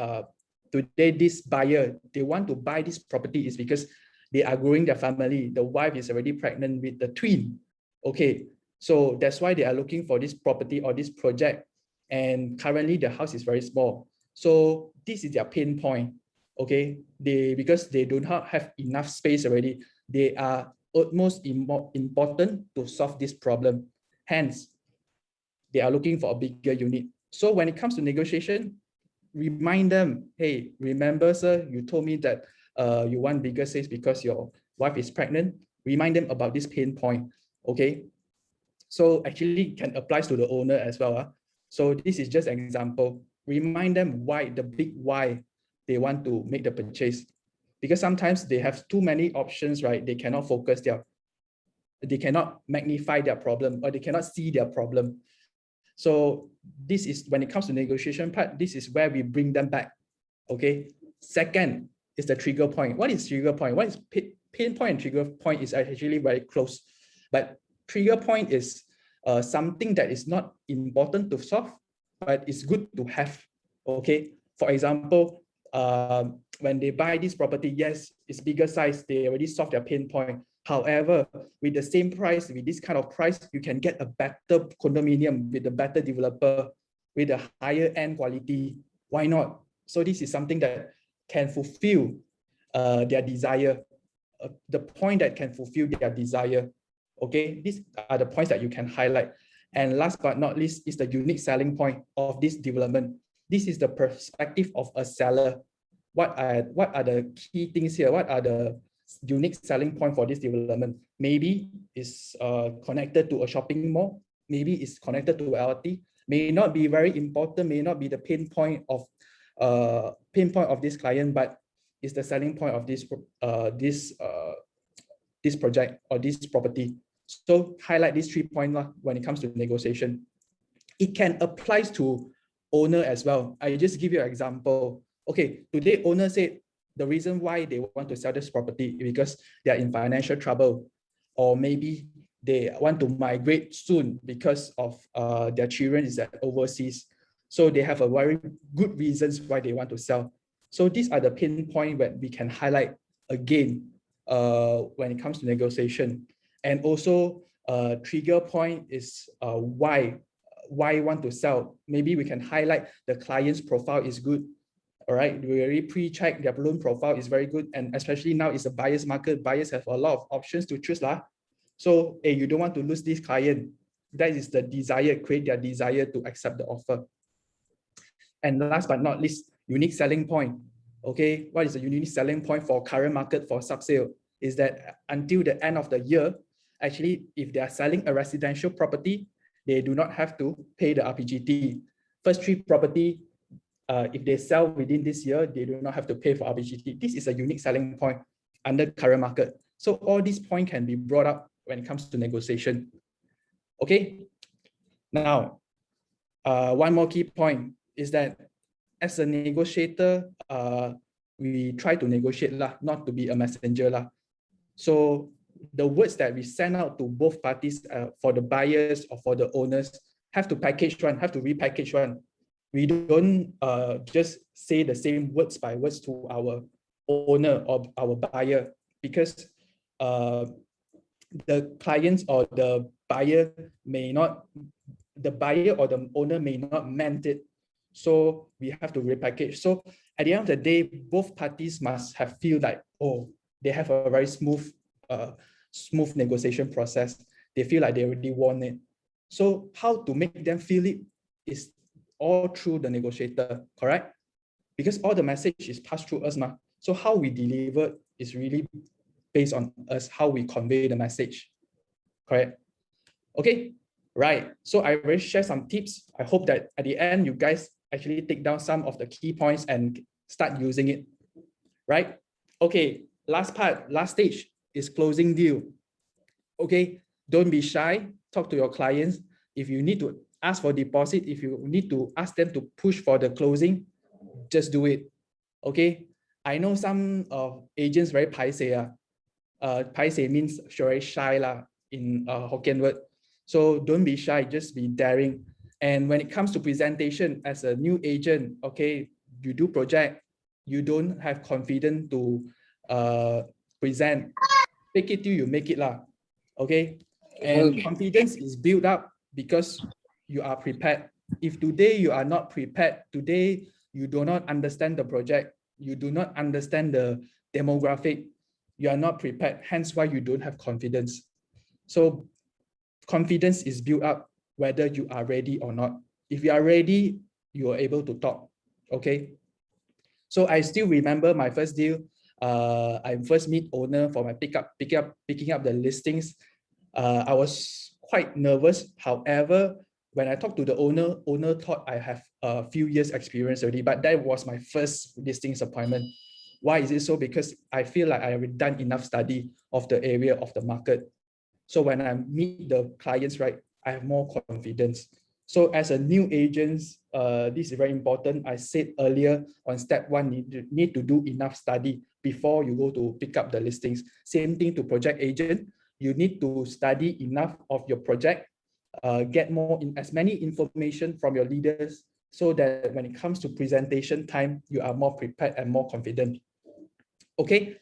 buyer, they want to buy this property is because they are growing their family. The wife is already pregnant with the twin. Okay, so that's why they are looking for this property or this project. And currently the house is very small. So this is their pain point. Okay, because they do not have enough space already. They are utmost important to solve this problem. Hence, they are looking for a bigger unit. So when it comes to negotiation, remind them, hey, remember, sir, you told me that you want bigger sales because your wife is pregnant. Remind them about this pain point, okay? So actually can applies to the owner as well. So this is just an example. Remind them why, the big why they want to make the purchase. Because sometimes they have too many options, right? They cannot focus they cannot magnify their problem, or they cannot see their problem. So this is, when it comes to negotiation part, this is where we bring them back, okay? Second is the trigger point. What is trigger point? What is pain point and trigger point is actually very close. But trigger point is something that is not important to solve, but it's good to have, okay? For example, when they buy this property, yes, it's bigger size, they already solved their pain point. However, with the same price, with this kind of price, you can get a better condominium with a better developer, with a higher end quality. Why not? So this is something that can fulfill their desire, the point that can fulfill their desire. Okay, these are the points that you can highlight. And last but not least is the unique selling point of this development. This is the perspective of a seller. What are the key things here? What are the unique selling point for this development? Maybe it's connected to a shopping mall. Maybe it's connected to LRT. May not be very important. May not be the pain point of this client, but it's the selling point of this project or this property. So highlight these 3 points when it comes to negotiation. It can apply to owner as well. I just give you an example. Okay, today owner said the reason why they want to sell this property is because they are in financial trouble, or maybe they want to migrate soon because of their children is at overseas. So they have a very good reasons why they want to sell. So these are the pain points that we can highlight again when it comes to negotiation. And also trigger point is why want to sell. Maybe we can highlight the client's profile is good. All right, we already pre-check their loan profile is very good, and especially now it's a buyer's market. Buyers have a lot of options to choose lah. So you don't want to lose this client. That is the desire, create their desire to accept the offer. And last but not least, unique selling point. Okay, what is the unique selling point for current market for sub-sale? Is that until the end of the year, actually, if they are selling a residential property, they do not have to pay the RPGT. First 3 property, if they sell within this year, they do not have to pay for RPGT. This is a unique selling point under current market. So all these points can be brought up when it comes to negotiation. Okay, now, one more key point is that as a negotiator, we try to negotiate lah, not to be a messenger lah. So the words that we send out to both parties, for the buyers or for the owners, have to package one, have to repackage one. We don't just say the same words by words to our owner or our buyer, because the clients or the buyer may not, the buyer or the owner may not meant it. So we have to repackage. So at the end of the day, both parties must have feel like, oh, they have a very smooth negotiation process. They feel like they already won it. So how to make them feel it is all through the negotiator, correct? Because all the message is passed through us, ma. So how we deliver is really based on us, how we convey the message, correct? Okay, right. So I will share some tips. I hope that at the end, you guys actually take down some of the key points and start using it, right? Okay, last part, last stage is closing deal. Okay, don't be shy, talk to your clients. If you need to ask for deposit, if you need to ask them to push for the closing, just do it. Okay, I know some agents very paiseh. Paiseh means very shy lah in Hokkien word. So don't be shy, just be daring. And when it comes to presentation as a new agent, okay, you do project, you don't have confidence to present, fake it till you make it lah. Okay, and confidence is built up because you are prepared. If today you are not prepared, today you do not understand the project, you do not understand the demographic, you are not prepared, hence why you don't have confidence. So confidence is built up whether you are ready or not. If you are ready, you are able to talk, okay? So I still remember my first deal. I first meet owner for my picking up the listings. I was quite nervous. However, when I talked to the owner thought I have a few years experience already, but that was my first listings appointment. Why is it so? Because I feel like I have done enough study of the area of the market. So when I meet the clients, right, I have more confidence. So as a new agent, this is very important. I said earlier on step one, need to do enough study before you go to pick up the listings. Same thing to project agent. You need to study enough of your project, get as many information from your leaders so that when it comes to presentation time, you are more prepared and more confident. Okay,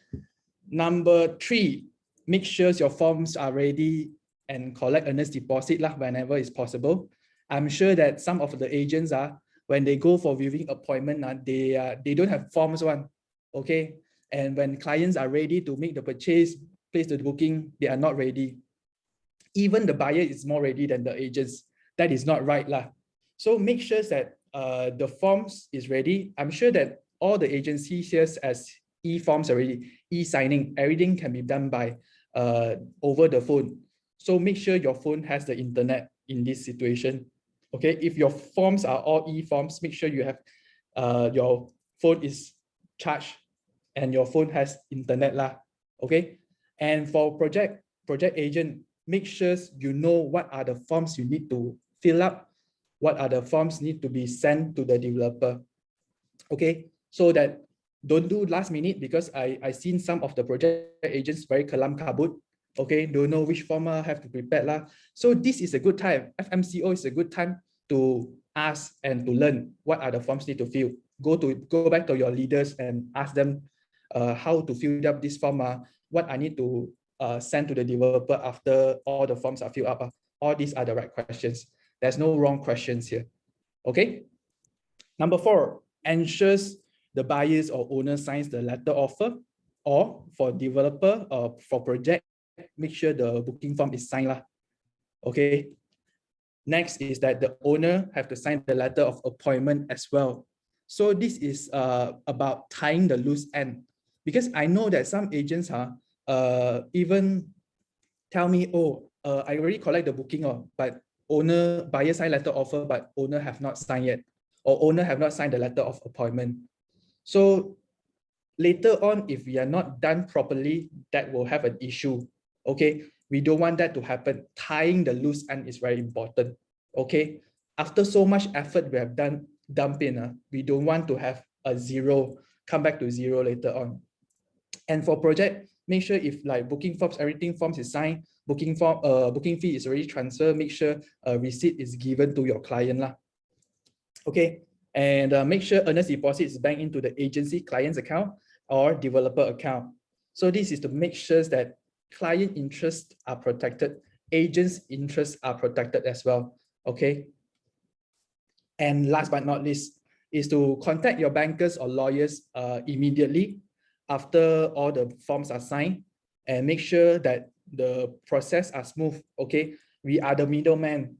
number 3, make sure your forms are ready and collect earnest deposit whenever it's possible. I'm sure that some of the agents when they go for viewing appointment, they don't have forms one, okay? And when clients are ready to make the purchase, place the booking, they are not ready. Even the buyer is more ready than the agents. That is not right lah. So make sure that the forms is ready. I'm sure that all the agencies here as e-forms already, e-signing, everything can be done by over the phone. So make sure your phone has the internet in this situation. Okay, if your forms are all e-forms, make sure you have your phone is charged and your phone has internet lah. Okay, and for project agent, make sure you know what are the forms you need to fill up, what are the forms need to be sent to the developer. Okay, so that don't do last minute, because I seen some of the project agents very kalam kabut. Okay, don't know which form have to prepare lah. So this is a good time. FMCO is a good time to ask and to learn what are the forms need to fill. Go back to your leaders and ask them how to fill up this form. What I need to send to the developer after all the forms are filled up. All these are the right questions. There's no wrong questions here. Okay. Number 4, ensures the buyers or owner signs the letter offer, or for developer or for project, make sure the booking form is signed lah. Okay. Next is that the owner have to sign the letter of appointment as well. So this is about tying the loose end, because I know that some agents even tell me, oh, I already collect the booking, but buyer sign letter offer, but owner have not signed yet, or owner have not signed the letter of appointment. So later on, if we are not done properly, that will have an issue. Okay, we don't want that to happen. Tying the loose end is very important. Okay, after so much effort we have dump in, we don't want to have a zero, come back to zero later on. And for project, make sure if like booking forms, everything forms is signed, booking fee is already transferred, make sure a receipt is given to your client lah. Okay, and make sure earnest deposit is banked into the agency client's account or developer account. So this is to make sure that client interests are protected, agents' interests are protected as well. Okay. And last but not least is to contact your bankers or lawyers immediately after all the forms are signed, and make sure that the process are smooth. Okay, we are the middleman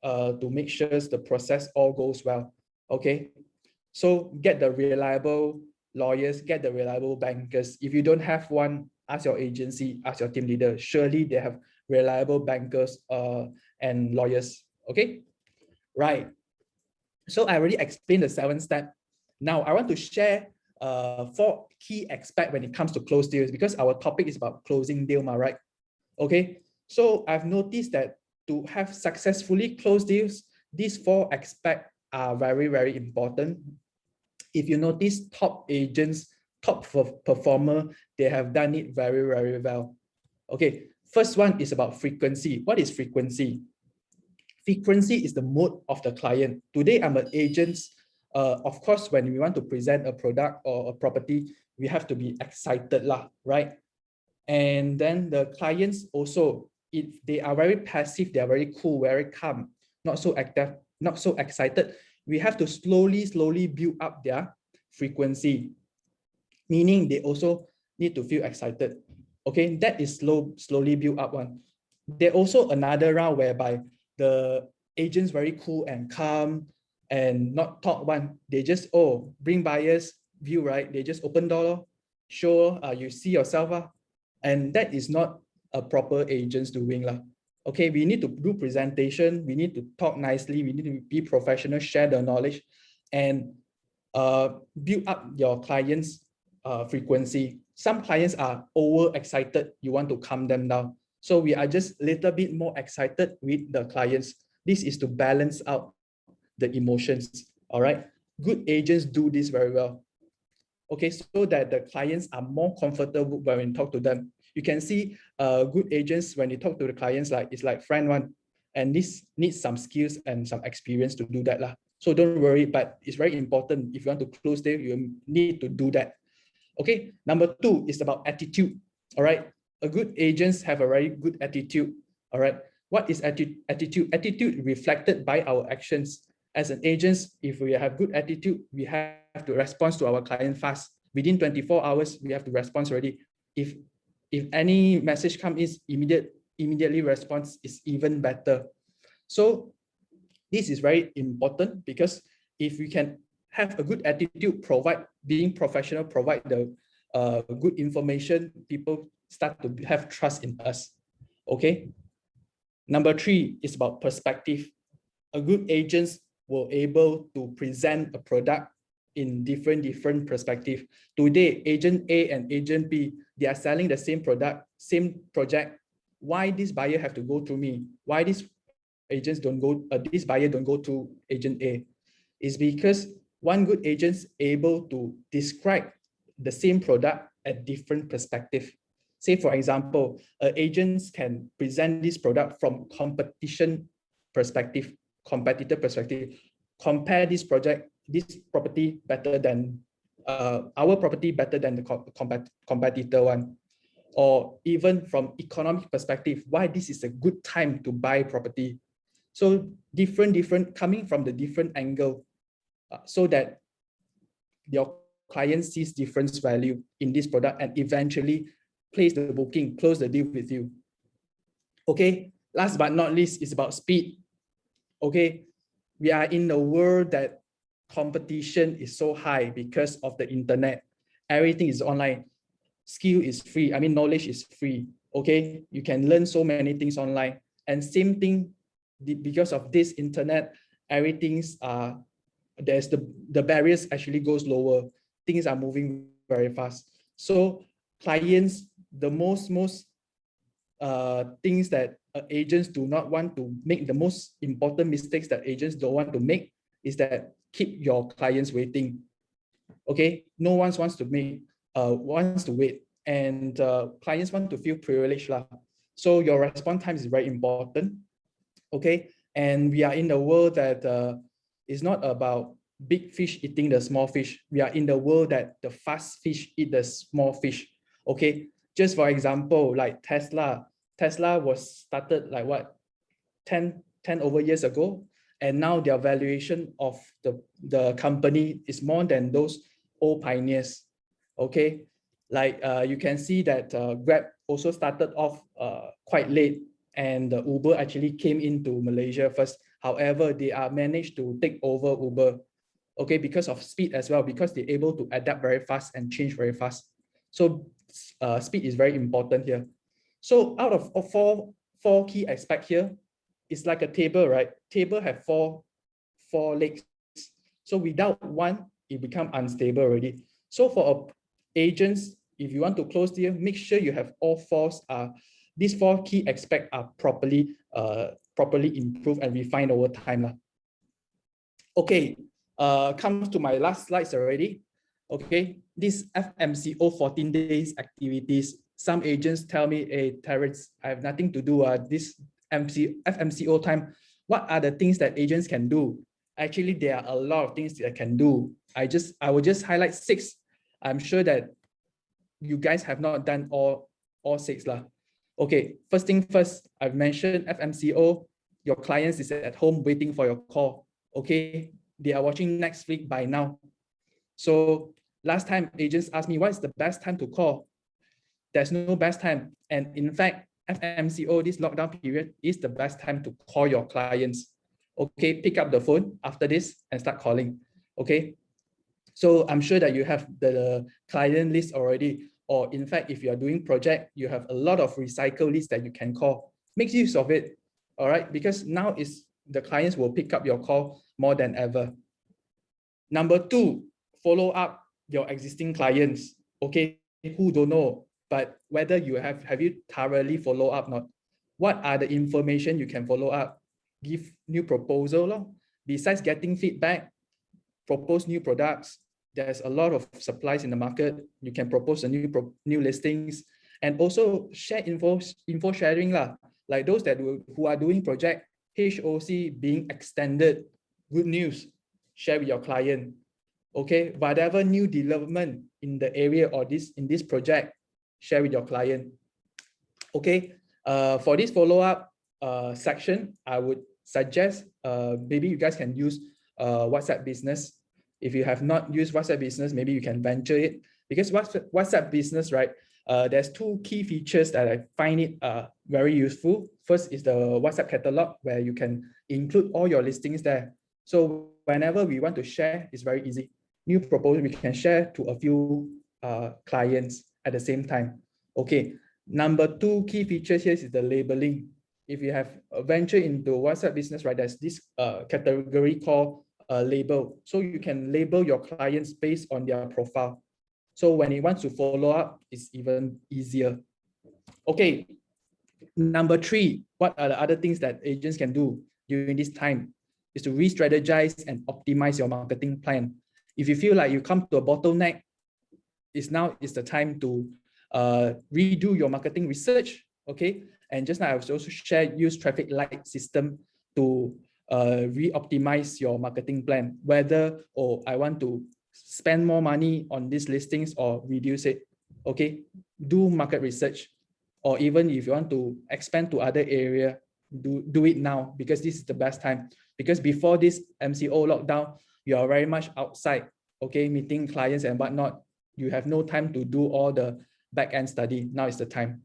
to make sure the process all goes well. Okay, so get the reliable lawyers, get the reliable bankers. If you don't have one, ask your agency, ask your team leader. Surely they have reliable bankers and lawyers. Okay, right. So I already explained the 7 steps. Now I want to share 4 key aspects when it comes to close deals, because our topic is about closing deal, right? Okay, so I've noticed that to have successfully closed deals, these 4 aspects are very, very important. If you notice, top agents, top performer, they have done it very, very well. Okay, first one is about frequency. What is frequency? Frequency is the mood of the client. Today, I'm an agent. Of course, when we want to present a product or a property, we have to be excited lah, right? And then the clients also, if they are very passive, they are very cool, very calm, not so active, not so excited, we have to slowly build up their frequency, meaning they also need to feel excited. Okay, that is slowly built up one. There also another round whereby the agents very cool and calm and not talk one. They just, oh, bring buyers view, right? They just open door, show you see yourself. And that is not a proper agents doing. Okay, we need to do presentation, we need to talk nicely, we need to be professional, share the knowledge, and build up your clients' frequency. Some clients are overexcited, you want to calm them down. So we are just a little bit more excited with the clients. This is to balance out the emotions, all right? Good agents do this very well. Okay, so that the clients are more comfortable when we talk to them. You can see good agents, when you talk to the clients, like it's like friend one, and this needs some skills and some experience to do that. So don't worry, but it's very important. If you want to close deal, you need to do that. Okay, number two is about attitude. All right, a good agents have a very good attitude. All right, what is attitude? Attitude reflected by our actions. As an agent, if we have good attitude, we have to respond to our client fast. Within 24 hours, we have to respond already. If any message comes in, immediately response is even better. So this is very important, because if we can have a good attitude, being professional, provide the good information, people start to have trust in us. Okay. Number three is about perspective. A good agent will able to present a product in different perspective. Today, agent A and agent B, they are selling the same product, same project. Why this buyer have to go through me? Why this this buyer don't go to agent A? Is because one good agent is able to describe the same product at different perspective. Say for example, agents can present this product from competition perspective, competitor perspective. Compare this property better than our property better than the competitor one, or even from economic perspective, why this is a good time to buy property. So different coming from the different angle, so that your client sees different value in this product and eventually place the booking, close the deal with you. Okay, last but not least is about speed. Okay, we are in a world that competition is so high because of the internet. Everything is online. Skill is free. I mean, knowledge is free. Okay, you can learn so many things online. And same thing, because of this internet, everything's there's the barriers actually goes lower. Things are moving very fast. So clients, the most things that agents do not want to make, the most important mistakes that agents don't want to make, is that keep your clients waiting. Okay, no one wants to wait, and clients want to feel privileged lah. So your response time is very important. Okay, and we are in the world that is not about big fish eating the small fish. We are in the world that the fast fish eat the small fish. Okay, just for example, like Tesla was started like what, 10 over years ago, and now their valuation of the company is more than those old pioneers. Okay, like you can see that Grab also started off quite late, and Uber actually came into Malaysia first. However, they are managed to take over Uber, okay, because of speed as well, because they're able to adapt very fast and change very fast. So speed is very important here. So out of four key aspects here, it's like a table, right? Table have four legs. So without one, it become unstable already. So for agents, if you want to close deal, make sure you have all these four key aspects are properly improved and refined over time. Okay, comes to my last slides already. Okay, this FMCO 14 days activities. Some agents tell me, hey, Terrance, I have nothing to do this FMCO time. What are the things that agents can do? Actually, there are a lot of things that can do. I will just highlight 6. I'm sure that you guys have not done all 6 lah. Okay, first thing first, I've mentioned FMCO. Your clients is at home waiting for your call. Okay, they are watching Netflix by now. So last time agents asked me, what's the best time to call? there's no best time. And in fact, FMCO, this lockdown period, is the best time to call your clients. Okay, pick up the phone after this and start calling. Okay, so I'm sure that you have the client list already, or in fact, if you are doing project, you have a lot of recycle lists that you can call. Make use of it, all right? Because now is the clients will pick up your call more than ever. Number two, follow up your existing clients, okay, who don't know, but whether you have you thoroughly follow up not? What are the information you can follow up? Give new proposal. Besides getting feedback, propose new products. There's a lot of supplies in the market. You can propose a new listings, and also share info sharing lah. Like those that who are doing project HOC being extended, good news, share with your client. Okay, whatever new development in the area or in this project, share with your client. Okay, for this follow-up section, I would suggest maybe you guys can use WhatsApp Business. If you have not used WhatsApp Business, maybe you can venture it, because WhatsApp Business, right? There's two key features that I find it very useful. First is the WhatsApp catalog, where you can include all your listings there. So whenever we want to share, it's very easy. New proposal, we can share to a few clients at the same time. Okay. Number two key features here is the labeling. If you have a venture into WhatsApp Business, right, there's this category called label. So you can label your clients based on their profile. So when he wants to follow up, it's even easier. Okay. Number three, what are the other things that agents can do during this time? Is to re-strategize and optimize your marketing plan. If you feel like you come to a bottleneck, now is the time to redo your marketing research. Okay, and just now I was also shared use traffic light system to re-optimize your marketing plan, whether I want to spend more money on these listings or reduce it. Okay, do market research, or even if you want to expand to other area, do it now, because this is the best time. Because before this MCO lockdown, you are very much outside, okay, meeting clients and whatnot. You have no time to do all the back-end study. Now is the time,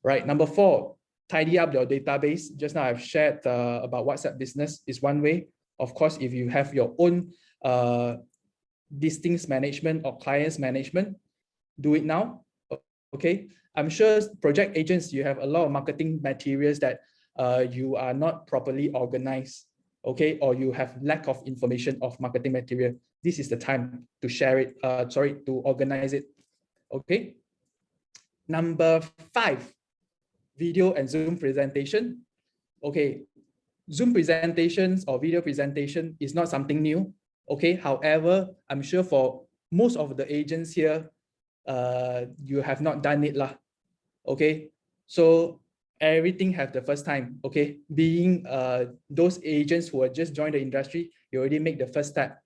right? Number four, tidy up your database. Just now I've shared about WhatsApp Business is one way. Of course, if you have your own listings management or clients management, do it now. Okay, I'm sure project agents, you have a lot of marketing materials that you are not properly organized. Okay, or you have lack of information of marketing material. This is the time to share it, to organize it. Okay. Number five, video and Zoom presentation. Okay, Zoom presentations or video presentation is not something new. Okay, however, I'm sure for most of the agents here, you have not done it lah. Okay, so everything have the first time. Okay, being those agents who are just joined the industry, you already make the first step.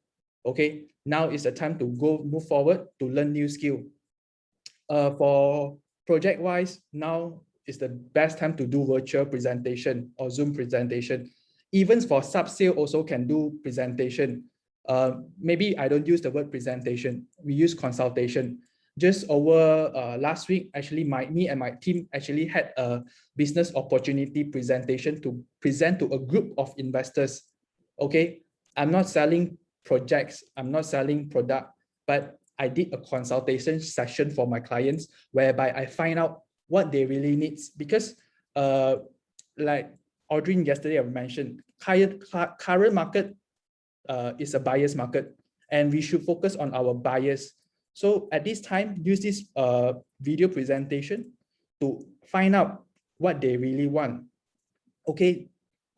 Okay, now is the time to move forward to learn new skill. For project wise, now is the best time to do virtual presentation or Zoom presentation. Even for sub-sale also can do presentation. Maybe I don't use the word presentation, we use consultation. Just over last week, actually me and my team actually had a business opportunity presentation to present to a group of investors. Okay, I'm not selling projects, I'm not selling product, but I did a consultation session for my clients whereby I find out what they really need. Because like Audrey yesterday I mentioned, current market is a buyer's market, and we should focus on our buyers. So at this time, use this video presentation to find out what they really want. Okay,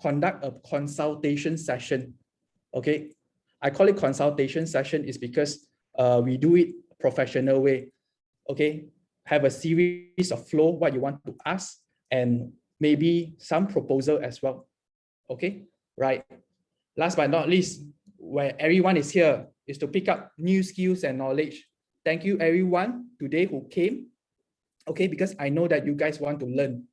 conduct a consultation session. Okay, I call it consultation session is because we do it professional way. Okay, have a series of flow, what you want to ask, and maybe some proposal as well. Okay, right. Last but not least, where everyone is here is to pick up new skills and knowledge. Thank you everyone today who came. Okay, because I know that you guys want to learn.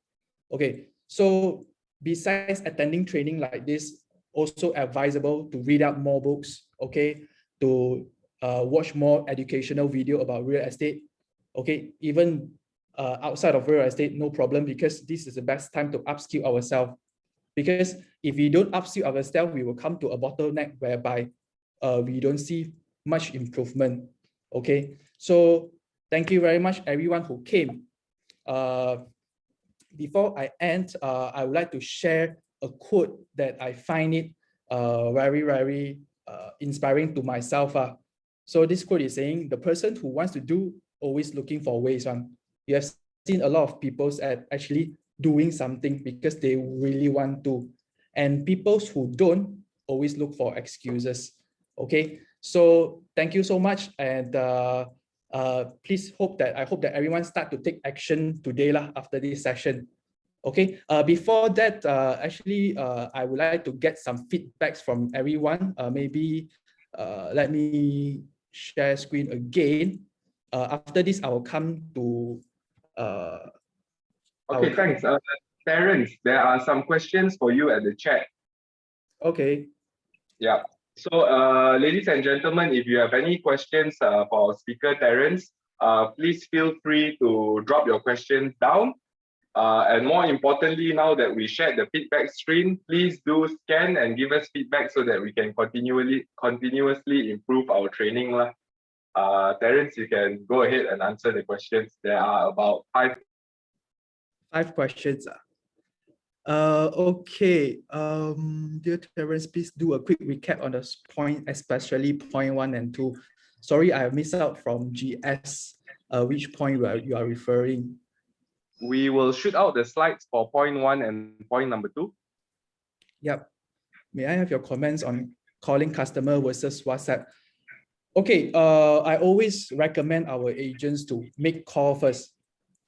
Okay, so besides attending training like this, also advisable to read up more books. Okay, to watch more educational video about real estate. Okay, even outside of real estate, no problem, because this is the best time to upskill ourselves. Because if we don't upskill ourselves, we will come to a bottleneck whereby we don't see much improvement. Okay, so thank you very much, everyone who came. Before I end, I would like to share a quote that I find it very inspiring to myself. So this quote is saying, the person who wants to do always looking for ways. You have seen a lot of people actually doing something because they really want to. And people who don't always look for excuses. Okay, so thank you so much. And please I hope that everyone start to take action today after this session. Okay, before that, I would like to get some feedbacks from everyone. Maybe let me share screen again. After this, I will come to.
Okay, thanks. Terrance, there are some questions for you at the chat.
Okay.
Yeah. So, ladies and gentlemen, if you have any questions for our speaker, Terrance, please feel free to drop your questions down. And more importantly, now that we shared the feedback screen, please do scan and give us feedback so that we can continuously improve our training. Terrance, you can go ahead and answer the questions. There are about 5
questions. Okay. Dear Terrance, please do a quick recap on the point, especially point 1 and 2. Sorry, I missed out from GS. Which point you are referring?
We will shoot out the slides for point 1 and point number 2.
Yep. May I have your comments on calling customer versus WhatsApp? Okay, I always recommend our agents to make call first.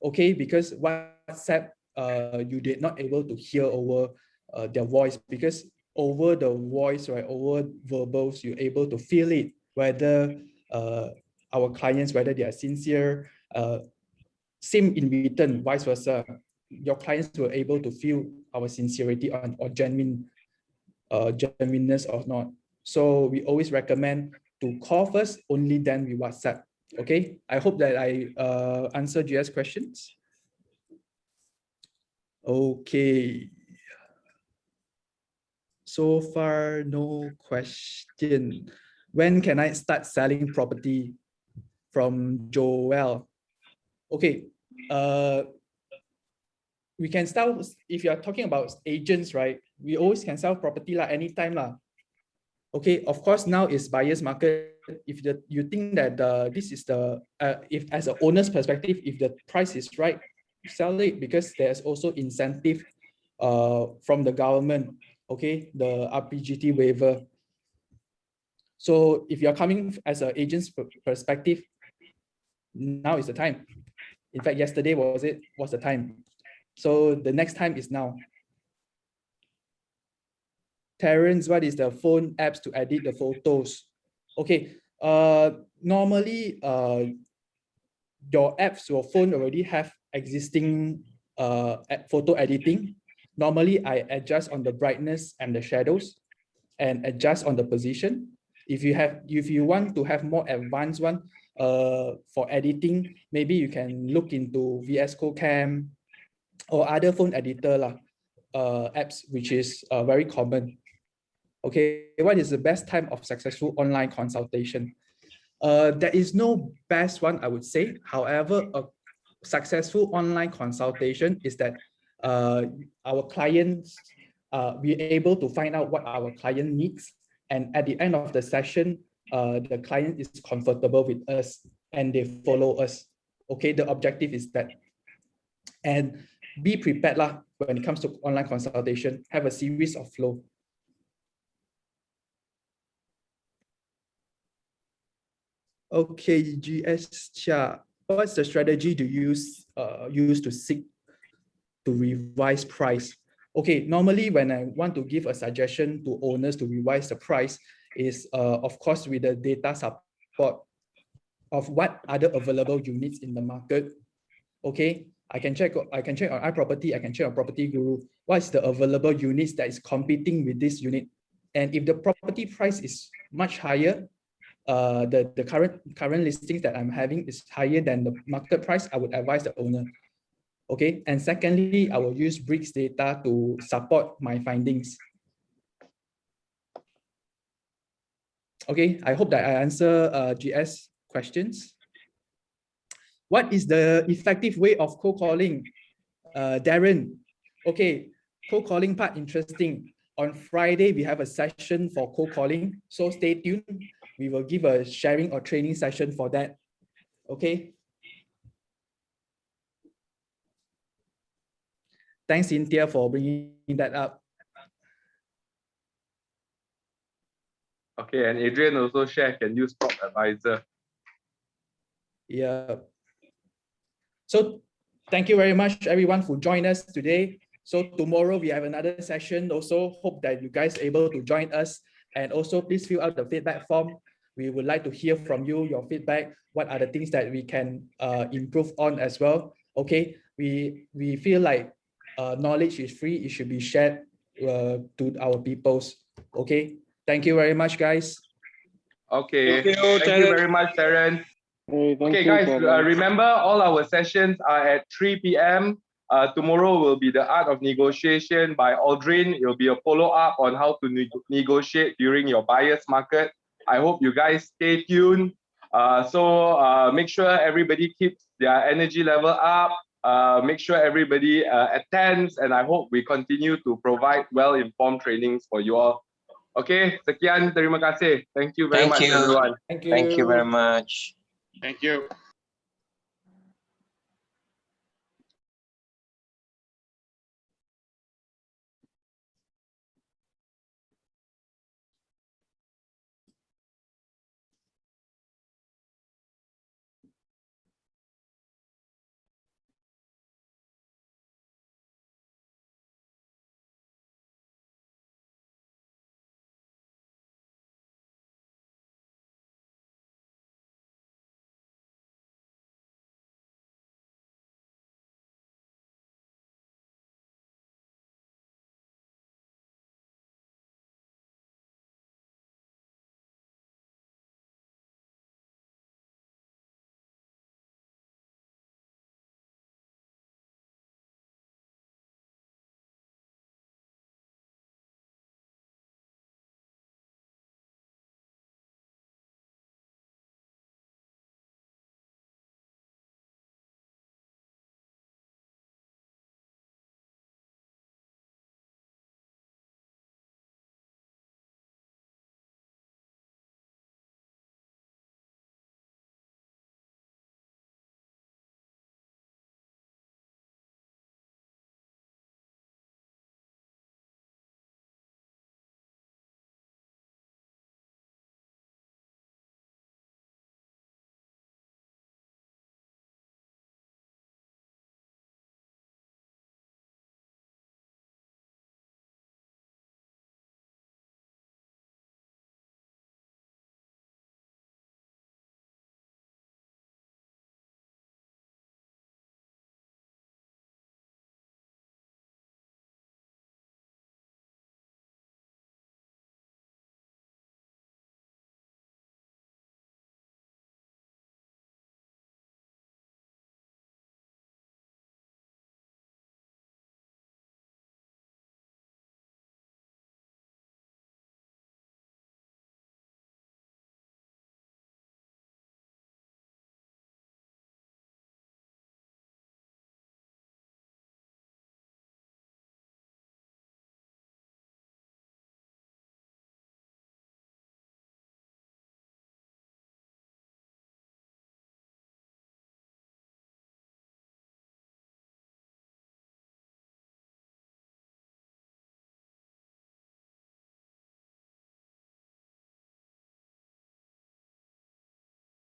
Okay, because WhatsApp, you did not able to hear over their voice, because over the voice, right, over verbals, you're able to feel it, whether our clients, whether they are sincere, same in return, vice versa. Your clients were able to feel our sincerity or genuineness or not. So we always recommend to call first, only then we WhatsApp. Okay, I hope that I answered GS questions. Okay. So far, no question. When can I start selling property? From Joel. Okay. We can start, if you are talking about agents, right? We always can sell property anytime. Okay, of course, now is buyer's market. If you think that this is the, if as an owner's perspective, if the price is right, sell it, because there's also incentive from the government, okay, the RPGT waiver. So if you're coming as an agent's perspective, now is the time. In fact, yesterday was the time. So the next time is now. Terrance, what is the phone apps to edit the photos? Okay, normally your apps, your phone already have existing photo editing. Normally, I adjust on the brightness and the shadows and adjust on the position. If you want to have more advanced one for editing, maybe you can look into VS Code Cam or other phone editor apps, which is very common. Okay, what is the best time of successful online consultation? There is no best one, I would say. However, a successful online consultation is that our clients, we're able to find out what our client needs. And at the end of the session, the client is comfortable with us and they follow us. Okay, the objective is that. And be prepared when it comes to online consultation. Have a series of flow. Okay, GS Chia, what's the strategy to use to seek to revise price? Okay, normally when I want to give a suggestion to owners to revise the price is of course with the data support of what other available units in the market. Okay, I can check on iProperty, I can check on Property Guru, what is the available units that is competing with this unit. And if the property price is much higher, the current listings that I'm having is higher than the market price, I would advise the owner. Okay, and secondly, I will use bricks data to support my findings. Okay, I hope that I answer GS questions. What is the effective way of cold calling? Darren, okay, cold calling part interesting. On Friday, we have a session for cold calling, so stay tuned. We will give a sharing or training session for that. Okay. Thanks, Cynthia, for bringing that up.
Okay, and Adrian also share can use Top Advisor.
Yeah. So thank you very much, everyone, who joined us today. So tomorrow we have another session. Also, hope that you guys are able to join us. And also, please fill out the feedback form. We would like to hear from you, your feedback. What are the things that we can improve on as well? Okay, we feel like knowledge is free. It should be shared to our peoples. Okay, thank you very much, guys.
Okay, thank you very much, Terrance. Okay, guys, remember all our sessions are at 3 p.m. Tomorrow will be the Art of Negotiation by Aldrin. It will be a follow-up on how to negotiate during your buyer's market. I hope you guys stay tuned. So make sure everybody keeps their energy level up. Make sure everybody attends, and I hope we continue to provide well-informed trainings for you all. Okay, sekian, terima kasih. Thank you very much, everyone.
Thank you.
Thank you very much.
Thank you.